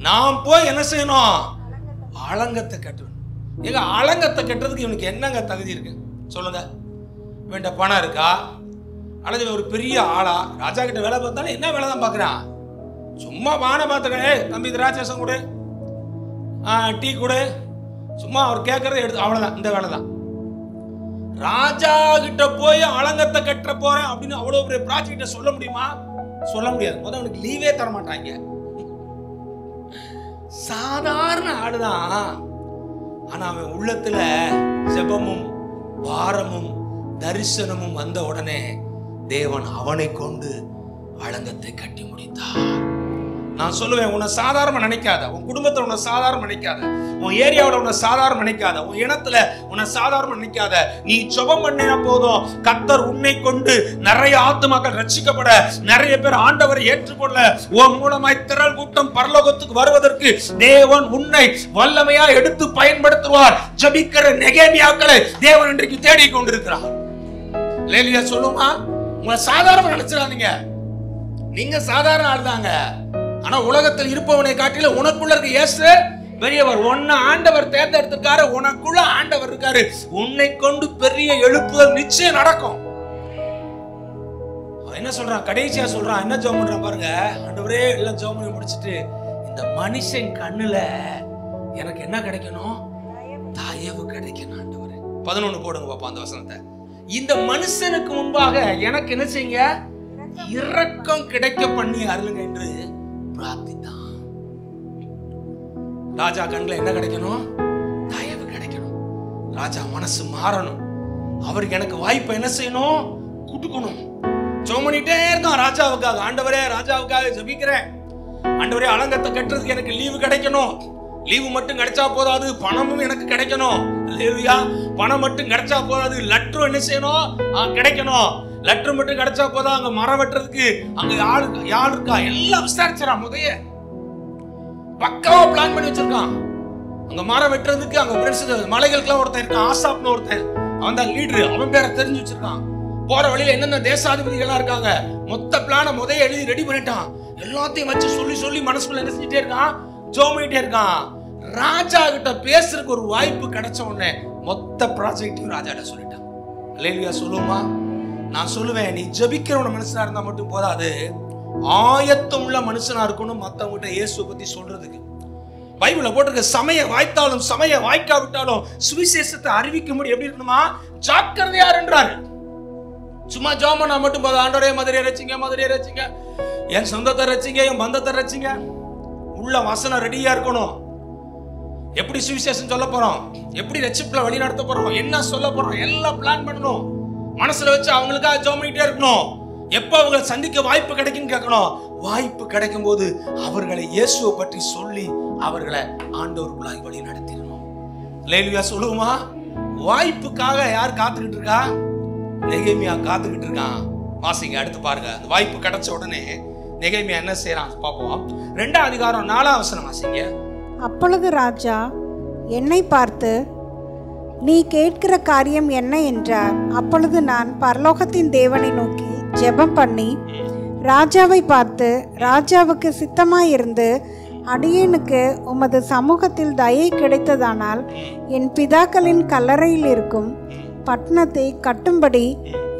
நான் போய் என்ன செய்யணும்? அலங்கத்தை கட்டுவேன். ஏங்க அலங்கத்தை கட்டுறதுக்கு இவனுக்கு என்னங்க தகுதி இருக்கு சொல்லுங்க? வேண்ட பணம் இருக்கா? அல்லது ஒரு பெரிய ஆளா? ராஜா கிட்ட வேலை பார்த்தாலும் என்ன வேலை தான் பார்க்குறான்? சும்மா வான பார்த்துக்க, தம்பி திராட்சம் கொடு, டீ கொடு, சும்மா அவர் கேட்கறத எடுத்து, அவ்வளவுதான். இந்த வேலை தான். ராஜா கிட்ட போய் அலங்கத்தை கட்ட போறேன் அப்படின்னு அவ்வளவு பெரிய ப்ராஜெக்ட சொல்ல முடியுமா? சொல்ல முடியாது. முதல்ல அவனுக்கு லீவே தர மாட்டாங்க. சாதாரண ஆளுதான். ஆனா அவன் உள்ளத்துல ஜெபமும் பாரமும் தரிசனமும் வந்த உடனே தேவன் அவனை கொண்டு அலங்கத்தை கட்டி முடித்தார். நான் சொல்லுவேன், உன்னை சாதாரண நினைக்காத, உன் குடும்பத்துல உன்னை சாதாரண நினைக்காத, உன் ஏரியாவில் உன்னை சாதாரண நினைக்காத, உன் இனத்துல உன்னை சாதாரண நினைக்காத. நீ ஜெபம் பண்ணினா போதும், கர்த்தர் உன்னை கொண்டு நிறைய ஆத்துமாக்கள் ரட்சிக்கப்பட, நிறைய பேர் ஆண்டவரை ஏற்றுக்கொள்ள, உன் மூலமாய் திரள் கூட்டம் பரலோகத்துக்கு வருவதற்கு தேவன் உன்னை வல்லமையா எடுத்து பயன்படுத்துவார். ஜெபிக்கிற நெகேமியாக்களை தேவன் இன்றைக்கு தேடி கொண்டிருக்கிறார். லேலியா சொல்லுமா, உங்களை சாதாரண நினைச்சிடாதீங்க. நீங்க சாதாரண ஆள் தாங்க. ஆனா உலகத்தில் இருப்பவனை காட்டில உனக்குள்ள இருக்க இயேசு பெரியவர். உன்னை ஆண்டவர் தேர்ந்தெடுத்திருக்காரு, உனக்குள்ள ஆண்டவர் இருக்காரு. உன்னை கொண்டு பெரிய எழுப்புதல் நிச்சயம் நடக்கும். என்ன சொல்றான், கடைசியா சொல்றான், என்ன ஜெபம் பண்றான் பாருங்க. ஆண்டவரே, எல்லாம் ஜெபம் பண்ணி முடிச்சிட்டு, இந்த மனுஷன் கண்ணுல எனக்கு என்ன கிடைக்கணும்? தயவு கிடைக்கணும் ஆண்டவரே. 11 போடுங்க பாப்பா அந்த வசனத்தை. இந்த மனுஷனுக்கு முன்பாக எனக்கு என்ன செய்யுங்க? இரக்கம் கிடைக்க பண்ணி அருளுங்க என்று பிரார்த்தித்தான். ராஜா கண்ணுல என்ன கிடைக்கணும்? தயவு கிடைக்கணும். ராஜா மனசு மாறணும். அவருக்கு எனக்கு வாய்ப்பை என்ன செய்யணும்? கொடுக்கணும். ஜெபம் பண்ணிட்டே இருக்கான் ராஜாவுக்காக. ஆண்டவரே, ராஜாவுக்காக ஜெபிக்கிறேன். ஆண்டவரே, அலங்கத்தை கட்டுறதுக்கு எனக்கு லீவு கிடைக்கணும். லீவு மட்டும் கிடைச்சா போதாது, பணமும் எனக்கு கிடைக்கணும். பணம் மட்டும் கிடைச்சா போதாது, லெட்டரும் என்ன செய்யணும்? கிடைக்கணும். லெட்டர் மட்டும் கிடைச்சா போதா, அங்க மரம் வெட்டுறதுக்கு அங்க யார் இருக்கா எல்லாம் விசாரிச்சான். முதைய பக்காவா பிளான் பண்ணி வச்சிருக்கான். அங்க மரம் வெட்டுறதுக்கு அங்க மலைகளுக்குலாம் ஒருத்தன் இருக்கான், ஆசாப்னு ஒருத்தன். அவன் தான் லீடர். அவன் பேரை தெரிஞ்சு வச்சிருக்கான். போற வழியில என்னென்ன தேசாதிபதிகளா இருக்காங்க, மொத்த பிளான முதைய எழுதி ரெடி பண்ணிட்டான். எல்லாத்தையும் வச்சு சொல்லி சொல்லி மனசுக்குள்ள என்ன செஞ்சுட்டே இருக்கான்? ஜோமிட்டே இருக்கான். ராஜா கிட்ட பேசுறதுக்கு ஒரு வாய்ப்பு கிடைச்ச உடனே மொத்த ப்ராஜெக்டையும் ராஜா கிட்ட சொல்லிட்டான். அல்லேலூயா சொல்லுமா. நான் சொல்லுவேன், நீ ஜெபிக்கிறவன மனுஷனா இருந்தா மட்டும் போதாது, ஆயத்தம் உள்ள மனுஷனா இருக்கணும் மத்தவங்கிட்ட இயேசுவை பத்தி சொல்றதுக்கு. பைபிள்ல போட்டிருக்க சமய வாய்த்தாலும் சமய வாய்க்காவிட்டாலும் சுவிசேஷத்தை அறிவிக்க முடியும். எப்படி இருக்கணுமா? ஜாக்கிரதையா என்றாரு. சும்மா ஜோமனா மட்டும் போதும். ஆண்டவரே, மதுரையை ரசிங்க, மதுரையை ரசிங்க, என் சொந்தத்தை ரசிங்க, என் பந்தத்தை ரசிங்க. உள்ள வசனம் ரெடியா இருக்கணும். எப்படி சுவிசேஷம் சொல்ல போறோம், எப்படி ரட்சிப்புல வழி நடத்த போறோம், என்ன சொல்ல போறோம், எல்லாம் பிளான் பண்ணணும். மனசுல வச்சு அவங்களுக்காக ஜெபம் பண்ணிட்டே இருக்கணும். எப்ப அவங்களை சந்திக்க வாய்ப்பு கிடைக்குன்னு கேட்கணும். வாய்ப்பு கிடைக்கும் போது அவர்களை இயேசுவை பற்றி சொல்லி அவர்களை ஆண்டவருக்குள்ளாய் வழி நடத்திடணும். அல்லேலூயா சொல்லுமா. வாய்ப்புக்காக யார் காத்துக்கிட்டு இருக்கா? நெகேமியா காத்துக்கிட்டு இருக்கான். வாசிங்க, அடுத்து பாருங்க. அந்த வாய்ப்பு கிடைச்ச உடனே நெகேமியா என்ன செய்யறான் பாப்போம். 2ஆம் அதிகாரம் 4ஆம் வசனம் வாசிங்க. அப்பொழுது ராஜா என்னை பார்த்து, நீ கேட்கிற காரியம் என்ன என்றார். அப்பொழுது நான் பரலோகத்தின் தேவனை நோக்கி ஜெபம் பண்ணி ராஜாவை பார்த்து, ராஜாவுக்கு சித்தமாயிருந்து அடியேனுக்கு உமது சமூகத்தில் தயை கிடைத்ததானால் என் பிதாக்களின் கல்லறையில் இருக்கும் பட்டணத்தை கட்டும்படி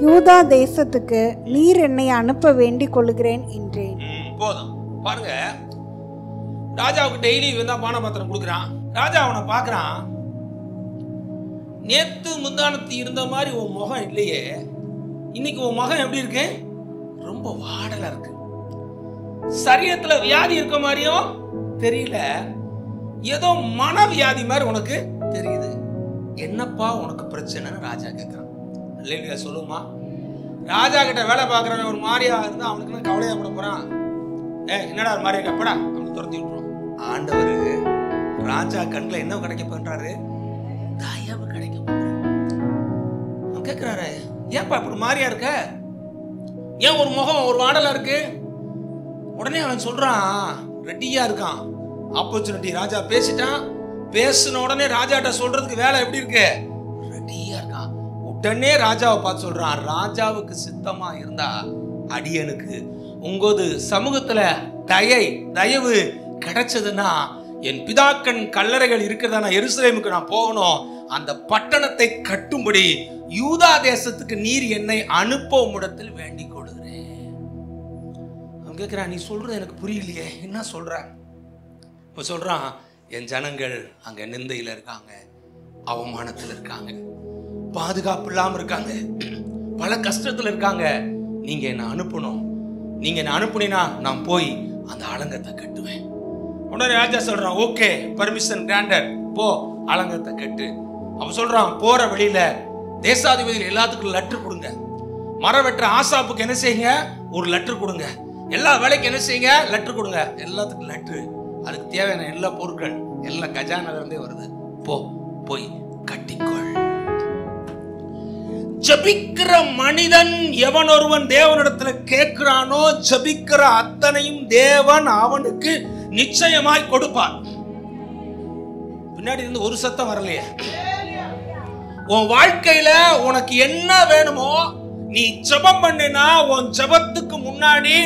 யூதா தேசத்துக்கு நீர் என்னை அனுப்ப வேண்டிக் கொள்கிறேன் என்றேன். போதும் பாருங்க. ராஜாவுக்கு டெய்லி வந்தா பானபாத்திரம் கொடுக்குறான். ராஜா அவனை பார்க்கறான். நேத்து முந்தானத்து இருந்த மாதிரி உன் முகம் இல்லையே, இன்னைக்கு உன் முகம் எப்படி இருக்கு? ரொம்ப வாடலா இருக்கு. சரீரத்துல வியாதி இருக்க மாதிரியும் தெரியல, ஏதோ மன வியாதி மாதிரி உனக்கு தெரியுது. என்னப்பா உனக்கு பிரச்சனைன்னு ராஜா கேட்கிறான். இல்லையா சொல்லுமா. ராஜா கிட்ட வேலை பார்க்கறவன் ஒரு மாதிரியா இருந்தா அவனுக்கு கவலையா பட போறான். என்னடா மாதிரியா கேப்படா அவனுக்கு துரத்தி விட்டுருவான். ஆண்டவர் ராஜா கண்ணுல என்ன கிடைக்க பண்றாரு? தயவு கிடைக்க கேட்கிறாரு. ஏன்பா இப்படி மாதிரியா இருக்க? ஏன் ஒரு முகம் ஒரு வாடலா இருக்கு? உடனே அவன் சொல்றான், ரெடியா இருக்கான். ஆப்பர்ச்சுனிட்டி ராஜா பேசிட்டான். பேசின உடனே ராஜாட்ட சொல்றதுக்கு வேலை எப்படி இருக்கு? ரெடியா இருக்கான். உடனே ராஜாவை பார்த்து சொல்றான், ராஜாவுக்கு சித்தமா இருந்தா அடியனுக்கு உங்கது சமூகத்துல தயவு கிடைச்சதுன்னா என் பிதாக்கன் கல்லறைகள் இருக்கிறதா எருசலேமுக்கு நான் போகணும். அந்த பட்டணத்தை கட்டும்படி யூதா தேசத்துக்கு நீர் என்னை அனுப்ப உம்மிடத்தில் வேண்டிக் கொள்கிறேன். அவன் கேட்கிறான், நீ சொல்றது எனக்கு புரியலையே, என்ன சொல்ற? இப்ப சொல்றான், என் ஜனங்கள் அங்க நிந்தையில இருக்காங்க, அவமானத்துல இருக்காங்க, பாதுகாப்பு இல்லாம இருக்காங்க, பல கஷ்டத்துல இருக்காங்க. நீங்க என்ன அனுப்பணும். நீங்க என்ன அனுப்புனீங்கன்னா நான் போய் அந்த அலங்கத்தை கட்டுவேன். உடனே ராஜா சொல்றான், ஓகே, பர்மிஷன் கிராண்டட், போ அலங்கத்தை கட்டு. அவ சொல்றான், போற வழியில தேசாதிபதிகள் எல்லாத்துக்கும் லெட்டர் கொடுங்க. மரம் வெட்டுற ஆசாப்புக்கு என்ன செய்யுங்க? ஒரு லெட்டர் கொடுங்க. எல்லா வேலைக்கும் என்ன செய்யுங்க, லெட்டர் கொடுங்க. எல்லாத்துக்கும் லெட்டர், அதுக்கு தேவையான எல்லா பொருட்கள் எல்லாம் கஜானால இருந்தே வருது. போய் கட்டிக்கொள். ஜபிக்கிற மனிதன் எவன் ஒருவன் தேவனிடத்துல கேட்கிறானோ, ஜபிக்கிற அத்தனையும் தேவன் அவனுக்கு நிச்சயமாய் கொடுப்பார். பின்னாடி இருந்து ஒரு சத்தம் வரலையே. உன் வாழ்க்கையில உனக்கு என்ன வேணுமோ நீ ஜெபம் பண்ணினா, உன் ஜெபத்துக்கு முன்னாடி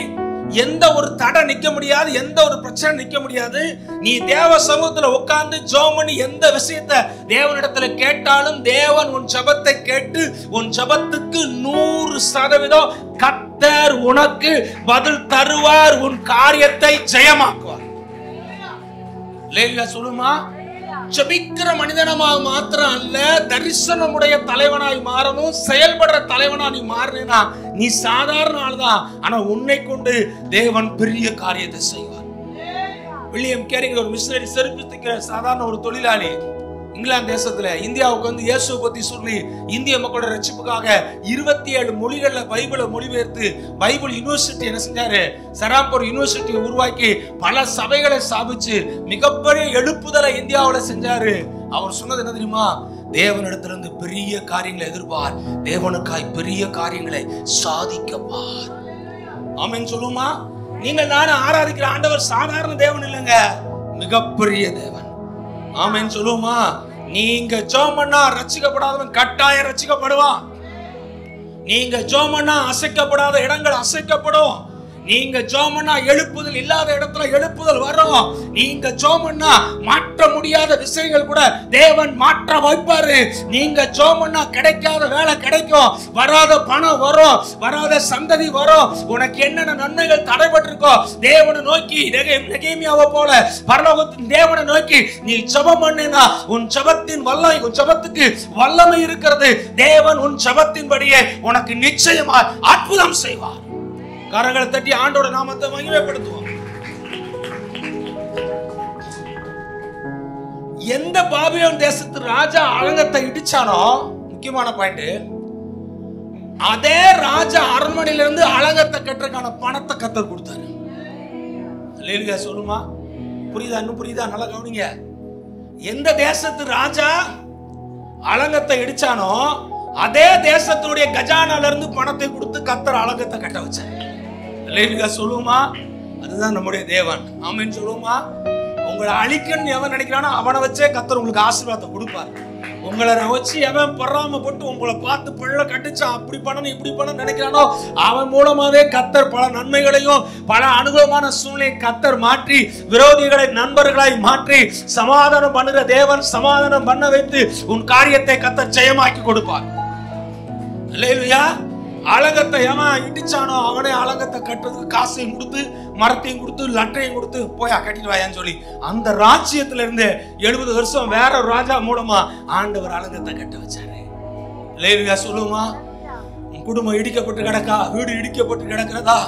எந்த ஒரு தடை நிக்க முடியாது, எந்த ஒரு பிரச்சனை நிக்க முடியாது. நீ தேவ சமூகத்துல உட்கார்ந்து ஜெபம் பண்ணி எந்த விஷயத்தை தேவனிடத்துல கேட்டாலும் தேவன் உன் ஜெபத்தை கேட்டு உன் ஜெபத்துக்கு 100% கர்த்தர் உனக்கு பதில் தருவார். உன் காரியத்தை ஜெயமாக்குவார். சொல்லுமா, ஜெபிக்கிற மனிதனமாக மாத்திரம் அல்ல, தரிசனமுடைய தலைவனாய் மாறணும். செயல்படுற தலைவனா நீ மாறினா நீ சாதாரண ஆள்தான். ஆனா உன்னை கொண்டு தேவன் பெரிய காரியத்தை செய்வார். வில்லியம் கேரிங்கிற ஒரு மிஷனரி, செருப்பு தைக்கிற சாதாரண ஒரு தொழிலாளி, இங்கிலாந்து தேசத்துல இந்தியாவுக்கு வந்து இயேசுவை பத்தி சொல்லி இந்திய மக்களோட ரட்சிப்புக்காக 27 மொழிகள்ல பைபிளை மொழிபெயர்த்து பைபிள் யூனிவர்சிட்டி என்ன செஞ்சாரு, சராம்பூர் யூனிவர்சிட்டியை உருவாக்கி பல சபைகளை ஸ்தாபிச்சு மிகப்பெரிய எழுப்புதலை இந்தியாவுல செஞ்சாரு. அவர் சொன்னது என்ன தெரியுமா, தேவனிடத்திலிருந்து பெரிய காரியங்களை எதிர்பார், தேவனுக்காய் பெரிய காரியங்களை சாதிக்கப்பார். ஆமென் சொல்லுமா. நீங்கள் நானும் ஆராதிக்கிற ஆண்டவர் சாதாரண தேவன் இல்லைங்க, மிகப்பெரிய தேவன். ஆமென் சொல்லுமா. நீங்க ஜெபம் பண்ணா ரட்சிக்கப்படாதவன் கட்டாயம் ரட்சிக்கப்படுவான். நீங்க ஜெபம் பண்ணா அசைக்கப்படாத இடங்கள் அசைக்கப்படும். நீங்க ஜெபம் பண்ணா எழுப்புதல் இல்லாத இடத்துல எழுப்புதல் வரும். நீங்க ஜெபம் பண்ணா மாற்ற முடியாத விஷயங்கள் கூட தேவன் மாற்ற வைப்பாரு. நீங்க ஜெபம் பண்ணா கிடைக்காத வேலை கிடைக்கும், வராத பணம் வரும், வராத சந்ததி வரும். உனக்கு என்னென்ன நன்மைகள் தடைபட்டிருக்கோ தேவனை நோக்கி, நெகேமியாவை போல பரலோகத்தின் தேவனை நோக்கி நீ ஜெபம் பண்ணினா உன் ஜெபத்தின் வல்லமை, உன் ஜெபத்துக்கு வல்லமை இருக்கிறது. தேவன் உன் ஜெபத்தின்படியே உனக்கு நிச்சயமா அற்புதம் செய்வார். கரங்களை தட்டி ஆண்டோட நாமத்தை மகிமைப்படுத்துவோம். எந்த பாபிலோன் தேசத்து ராஜா அலங்கத்தை இடிச்சானோ, முக்கியமான பாயிண்ட், அதே ராஜா அரண்மனையில இருந்து அலங்கத்தை கட்டுறதுக்கான பணத்தை கர்த்தர் கொடுத்தாரு. அல்லேலூயா சொல்லுமா. புரியுதா? இன்னும் புரியுதா? நல்லா கவனிங்க. எந்த தேசத்து ராஜா அலங்கத்தை இடிச்சானோ அதே தேசத்துடைய கஜானால இருந்து பணத்தை கொடுத்து கர்த்தர் அலங்கத்தை கட்ட வச்சார். அல்லேலூயா சொல்லுமா. அதுதான் நம்முடைய தேவன். ஆமென் சொல்லுமா. உங்களை அழிக்கன்னு எவன் நினைக்கிறானோ அவனை வச்சே கர்த்தர் உங்களுக்கு ஆசீர்வாதத்தை கொடுப்பார். உங்களை வச்சு எவன் பொறாமைப்பட்டு உங்களை பார்த்து பள்ள கட்டிச்சான், அப்படி பண்ணணும் இப்படி பண்ண நினைக்கிறானோ அவன் மூலமாவே கர்த்தர் பல நன்மைகளையும் பல அனுகூலமான சூழ்நிலை கர்த்தர் மாற்றி விரோதிகளை நண்பர்களாய் மாற்றி சமாதானம் பண்ணுற தேவன் சமாதானம் பண்ண வைத்து உன் காரியத்தை கர்த்தர் ஜெயமாக்கி கொடுப்பார். அல்லேலூயா. அலங்கத்தை எவன் இடிச்சானோ அவனே அலங்கத்தை கட்டுறதுக்கு காசையும் கொடுத்து மரத்தையும் கொடுத்து லட்டையும் கொடுத்து போயா கட்டிட்டு வாயான்னு சொல்லி அந்த ராஜ்யத்துல இருந்து 70 வருஷம் வேற ஒரு ராஜா மூலமா ஆண்டவர் அலங்கத்தை கட்ட வச்சாரு. அல்லேலூயா சொல்லுமா. உன் குடும்பம் இடிக்கப்பட்டு கிடக்கா, வீடு இடிக்கப்பட்டு கிடக்கிறதா,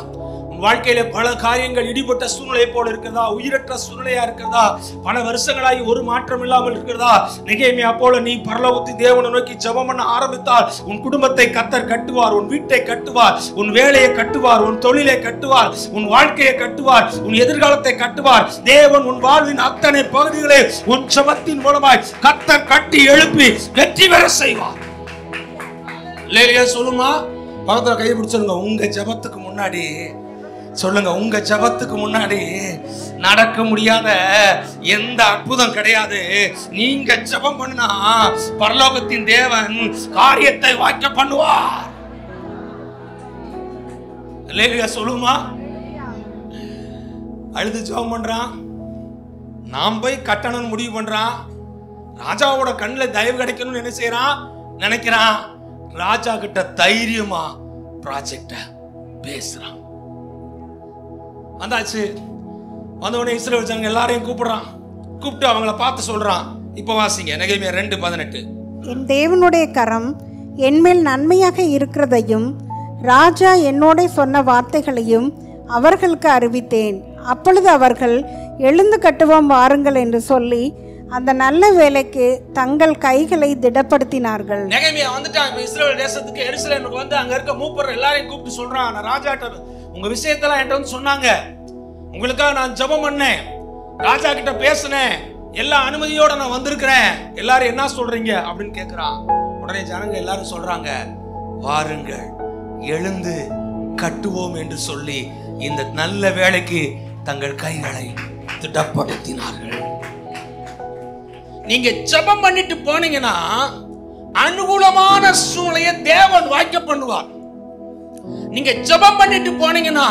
உன் வாழ்க்கையில பல காரியங்கள் இடிபட்ட சூழ்நிலை போல இருக்கிறதா, உயிரற்ற சூழ்நிலையா இருக்கிறதா, பல வருஷங்களாகி ஒரு மாற்றம் இல்லாமல் இருக்கிறதா, நெகேமியா போல நீ பரலோகத்தின் தேவனை நோக்கி ஜெபம் பண்ண ஆரம்பித்தால் உன் குடும்பத்தை கர்த்தர் கட்டுவார், உன் வீட்டை கட்டுவார், உன் வேலையை கட்டுவார், உன் தொழிலை கட்டுவார், உன் வாழ்க்கையை கட்டுவார், உன் எதிர்காலத்தை கட்டுவார். தேவன் உன் வாழ்வின் அத்தனை பகுதிகளை உன் ஜெபத்தின் மூலமாய் கர்த்தர் கட்டி எழுப்பி வெற்றி பெற செய்வார். இல்லையா சொல்லுமா. பக்கத்துல கை பிடிச்சிருங்க. உங்க ஜெபத்துக்கு முன்னாடி சொல்லுங்க, உங்க ஜெபத்துக்கு முன்னாடி நடக்க முடியாத எந்த அற்புதம் கிடையாது. நீங்க ஜெபம் பண்ணா பரலோகத்தின் தேவன் காரியத்தை வாய்க்க பண்ணுவார். அல்லேலூயா சொல்லுமா. அழுது ஜெபம் பண்றான், நாம் போய் கட்டணும்னு முடிவு பண்றான். ராஜாவோட கண்ணில் தயவு கிடைக்கணும்னு என்ன செய்யறான், நினைக்கிறான். ராஜா கிட்ட தைரியமா ப்ராஜெக்ட பேசுறான். வந்தாச்சு. வந்தவுடனே இஸ்ரவேல் ஜனங்க எல்லாரையும் கூப்பிடுறான். கூப்பிட்டு அவங்கள பார்த்து சொல்றான். இப்ப வாசிங்க நெகேமியா 2:18. என் தேவனுடைய கரம் என்மேல் நன்மையாக இருக்கிறதையும் ராஜா என்னோட சொன்ன வார்த்தைகளையும் அவர்களுக்கு அறிவித்தேன். அப்பொழுது அவர்கள் எழுந்து கட்டுவோம் வாருங்கள் என்று சொல்லி அந்த நல்ல வேலைக்கு தங்கள் கைகளை திடப்படுத்தினார்கள். நெகேமியா வந்துட்டான் இஸ்ரவேல் தேசத்துக்கு, எருசலேமுக்கு வந்து அங்க இருக்க மூப்பர் எல்லாரையும் கூப்பிட்டு சொல்றான், நான் ராஜாட்ட உங்க விஷயத்தெல்லாம் என்கிட்ட வந்து சொன்னாங்க, உங்களுக்காக நான் ஜெபம் பண்ணேன், ராஜா கிட்ட பேசினேன், எல்லா அனுமதியோட நான் வந்திருக்கிறேன், எல்லாரும் என்ன சொல்றீங்க அப்படின்னு கேட்கிறான். உடனே ஜனங்க எல்லாரும் சொல்றாங்க, வாருங்கள் எழுந்து கட்டுவோம் என்று சொல்லி இந்த நல்ல வேலைக்கு தங்கள் கைகளை திடப்படுத்தினார்கள். நீங்க ஜெபம் பண்ணிட்டு போனீங்கன்னா அனுகூலமான சூழ்நிலையை தேவன் வாய்க்க பண்ணுவார். நீங்க ஜெபம் பண்ணிட்டு போனீங்கன்னா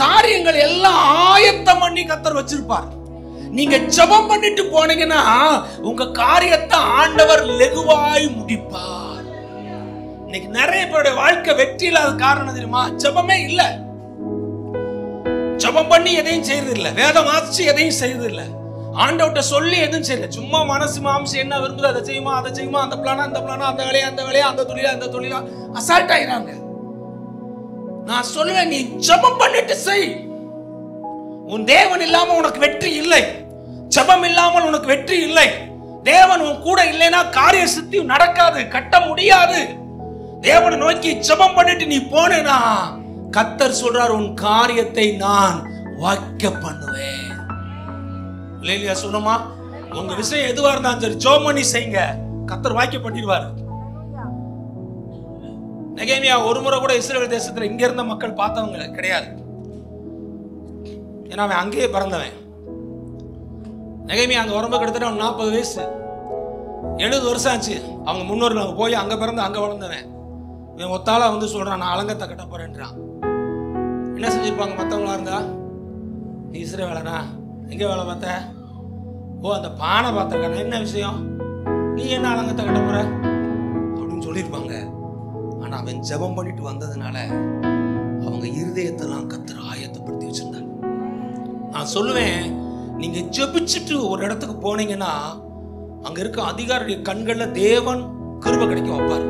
காரியங்கள் எல்லாம் ஆயத்தம் பண்ணி கர்த்தர் வச்சிருப்பார். நீங்க ஜெபம் பண்ணிட்டு போனீங்கன்னா உங்க காரியத்தை ஆண்டவர் லெகுவாய் முடிப்பார். இன்னைக்கு நிறைய பேருடைய வாழ்க்கை வெற்றி இல்லாத காரணம் தெரியுமா? ஜெபமே இல்ல. ஜெபம் பண்ணி எதையும் செய்யறது இல்ல, வேதம் வாசிச்சு எதையும் செய்யறது இல்ல, ஆண்டவர்கிட்ட சொல்லி எதுவும் செய்யல. சும்மா மனசு மாம்சம் என்ன விரும்புது அதை செய்யுமா, அதை செய்யுமா, அந்த பிளானா அந்த பிளானா, அந்த வேலையா அந்த வேலையா, அந்த தொழிலா அந்த தொழிலா, அசால்ட் ஆயிராங்க. நான் சொல்லுவேன், நீ ஜெபம் பண்ணிட்டு செய். உன் தேவன் இல்லாம உனக்கு வெற்றி இல்லை. ஜெபம் இல்லாமல் உனக்கு வெற்றி இல்லை. தேவன் உன் கூட இல்லைன்னா காரிய சித்தி நடக்காது, கட்ட முடியாது. தேவனை நோக்கி ஜெபம் பண்ணிட்டு நீ போனேனா கர்த்தர் சொல்றார், உன் காரியத்தை நான் வாய்க்க பண்ணுவேன். இல்லையா சொல்லுமா? உங்க விஷயம் எதுவா இருந்தாலும் சரி ஜெபம் பண்ணி செய்யுங்க, கர்த்தர் வாய்க்க பண்ணிடுவார். நெகேமியா ஒரு முறை கூட இஸ்ரவேல் தேசத்துல இங்க இருந்த மக்கள் பார்த்தவங்க கிடையாது. ஏன்னா அவன் அங்கேயே பிறந்தவன். நெகேமியா அங்க வரும்போது கிட்டத்தட்ட 40 வயசு, 70 வருஷம் ஆச்சு. அவங்க முன்னோர்கள் அங்க போய் அங்க பிறந்து அங்க வளர்ந்தவன். இவன் ஒத்தாளா வந்து சொல்றான், நான் அலங்கத்தை கட்ட போறேன்றான். என்ன செஞ்சிருப்பாங்க மற்றவங்களா இருந்தா? நீ இஸ்ரவேலனா, எங்க வேலை பார்த்த? ஓ அந்த பானை பார்த்திருக்கான, என்ன விஷயம், நீ என்ன அலங்கத்தை கட்ட போற அப்படின்னு சொல்லியிருப்பாங்க. ஆனா அவன் ஜெபம் பண்ணிட்டு வந்ததுனால அவங்க இருதயத்தெல்லாம் கர்த்தர் ஆயத்தப்படுத்தி வச்சிருந்தாங்க. நான் சொல்லுவேன், நீங்க ஜெபிச்சுட்டு ஒரு இடத்துக்கு போனீங்கன்னா அங்க இருக்க அதிகாரியுடைய கண்கள்ல தேவன் கிருபை கிடைக்க வைப்பார்.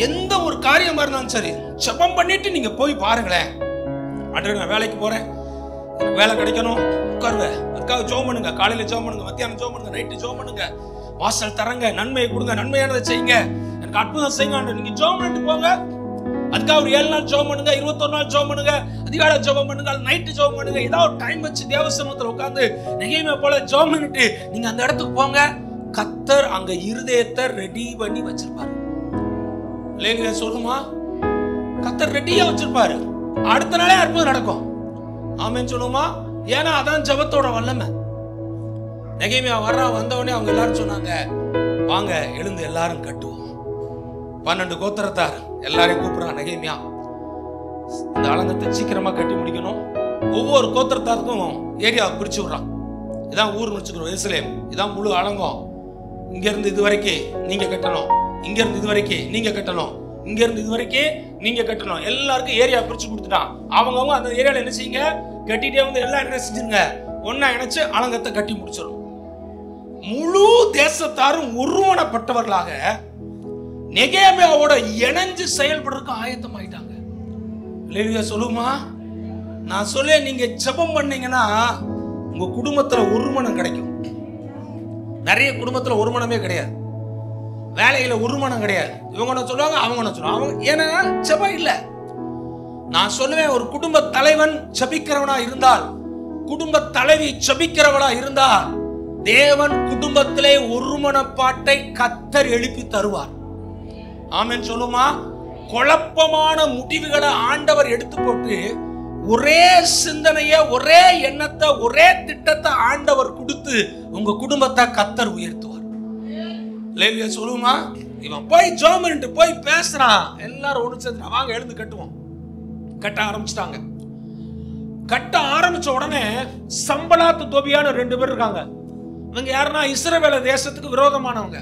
எந்த ஒரு காரியமா இருந்தாலும் சரி ஜெபம் பண்ணிட்டு நீங்க போய் பாருங்களேன். ஆண்டவரே நான் வேலைக்கு போறேன், எனக்கு வேலை கிடைக்கணும், உட்காருவேன், அதுக்காக ஜெபம் பண்ணுங்க. காலையில ஜெபம் பண்ணுங்க, மத்தியானம் ஜெபம் பண்ணுங்க, நைட்டு ஜெபம் பண்ணுங்க. வாசல் தரங்க, நன்மையை கொடுங்க, நன்மையானதை செய்யுங்க, எனக்கு அற்புதம் செய்யுங்க. நீங்க ஜெபம் பண்ணிட்டு போங்க. அதுக்காக ஒரு 7 நாள் ஜெபம் பண்ணுங்க, 21 நாள் ஜெபம் பண்ணுங்க, அதிகாலை ஜெபம் பண்ணுங்க, நைட்டு ஜெபம் பண்ணுங்க. ஏதாவது டைம் வச்சு தேவ சமூகத்துல உட்கார்ந்து நெகேமியா போல ஜெபம் பண்ணிட்டு நீங்க அந்த இடத்துக்கு போங்க. கர்த்தர் அங்க இருதயத்தை ரெடி பண்ணி வச்சிருப்பாரு. இல்லைங்க சொல்லுமா? கர்த்தர் ரெடியா வச்சிருப்பாரு. அடுத்த நாளே அற்புதம் நடக்கும். ஆமென் சொல்லுமா? ஏன்னா அதான் ஜெபத்தோட வல்லமை. நெகேமியா வந்தவொடனே அவங்க எல்லாரும் சொன்னாங்க, வாங்க எழுந்து எல்லாரும் கட்டுவோம். 12 கோத்திரத்தார் எல்லாரையும் கூப்பிடுறான் நெகேமியா. இந்த அலங்கத்தை சீக்கிரமா கட்டி முடிக்கணும். ஒவ்வொரு கோத்திரத்தாருக்கும் ஏரியா பிரிச்சு விடுறான். இதான் ஊர் முடிச்சுக்கிறோம், எருசலேம் இதான் முழு அலங்கம். இங்க இருந்து இது வரைக்கும் நீங்க கட்டணும், இங்க இருந்து இது வரைக்கும் நீங்க கட்டணும், இங்க இருந்து இது வரைக்கும் நீங்க கட்டணும். எல்லாருக்கும் ஏரியா பிரிச்சு கொடுத்துட்டான். அவங்கவுங்க அந்த ஏரியால என்ன செய்யுங்க, கட்டிட்டே வந்து எல்லாம் என்ன செஞ்சுங்க, ஒன்னா இணைச்சு அலங்கத்தை கட்டி முடிச்சிடும். முழு தேசத்தாரும் ஒருவனப்பட்டவர்களாக நெகேமியாவோட இணைஞ்சு செயல்படுறதுக்கு ஆயத்தம் ஆயிட்டாங்க. இல்லையா சொல்லுமா? நான் சொல்ல, நீங்க ஜெபம் பண்ணீங்கன்னா உங்க குடும்பத்துல ஒருமனம் கிடைக்கும். நிறைய குடும்பத்துல ஒருமனமே கிடையாது, வேலையில ஒருமனம் கிடையாது. இவங்க என்ன சொல்லுவாங்க, அவங்க என்ன சொல்லுவாங்க, ஏன்னா ஜெபம் இல்ல. நான் சொல்லுவேன், ஒரு குடும்ப தலைவன் ஜெபிக்கிறவனா இருந்தால், குடும்ப தலைவி ஜெபிக்கிறவளா இருந்தால், தேவன் குடும்பத்திலே ஒருமனப்பாட்டை கர்த்தர் எழுப்பி தருவார். ஆமென் சொல்லுமா? குழப்பமான முடிவுகளை ஆண்டவர் எடுத்து போட்டு ஒரே சிந்தனைய, ஒரே எண்ணத்தை, ஒரே திட்டத்தை ஆண்டவர் கொடுத்து உங்க குடும்பத்தை கர்த்தர் உயர்த்துவார். லேவியா சொல்லுமா? இவன் போய் ஜெபம்ன்ட்டு போய் பேசுறான், எல்லாரும் ஒன்று சேர்ந்து வாங்க எழுந்து கட்டுவோம். கட்ட ஆரம்பிச்சிட்டாங்க. கட்ட ஆரம்பிச்ச உடனே சம்பலாத்து தோபியான 2 பேர் இருக்காங்க. இவங்க யாருன்னா இஸ்ரவேல் தேசத்துக்கு விரோதமானவங்க.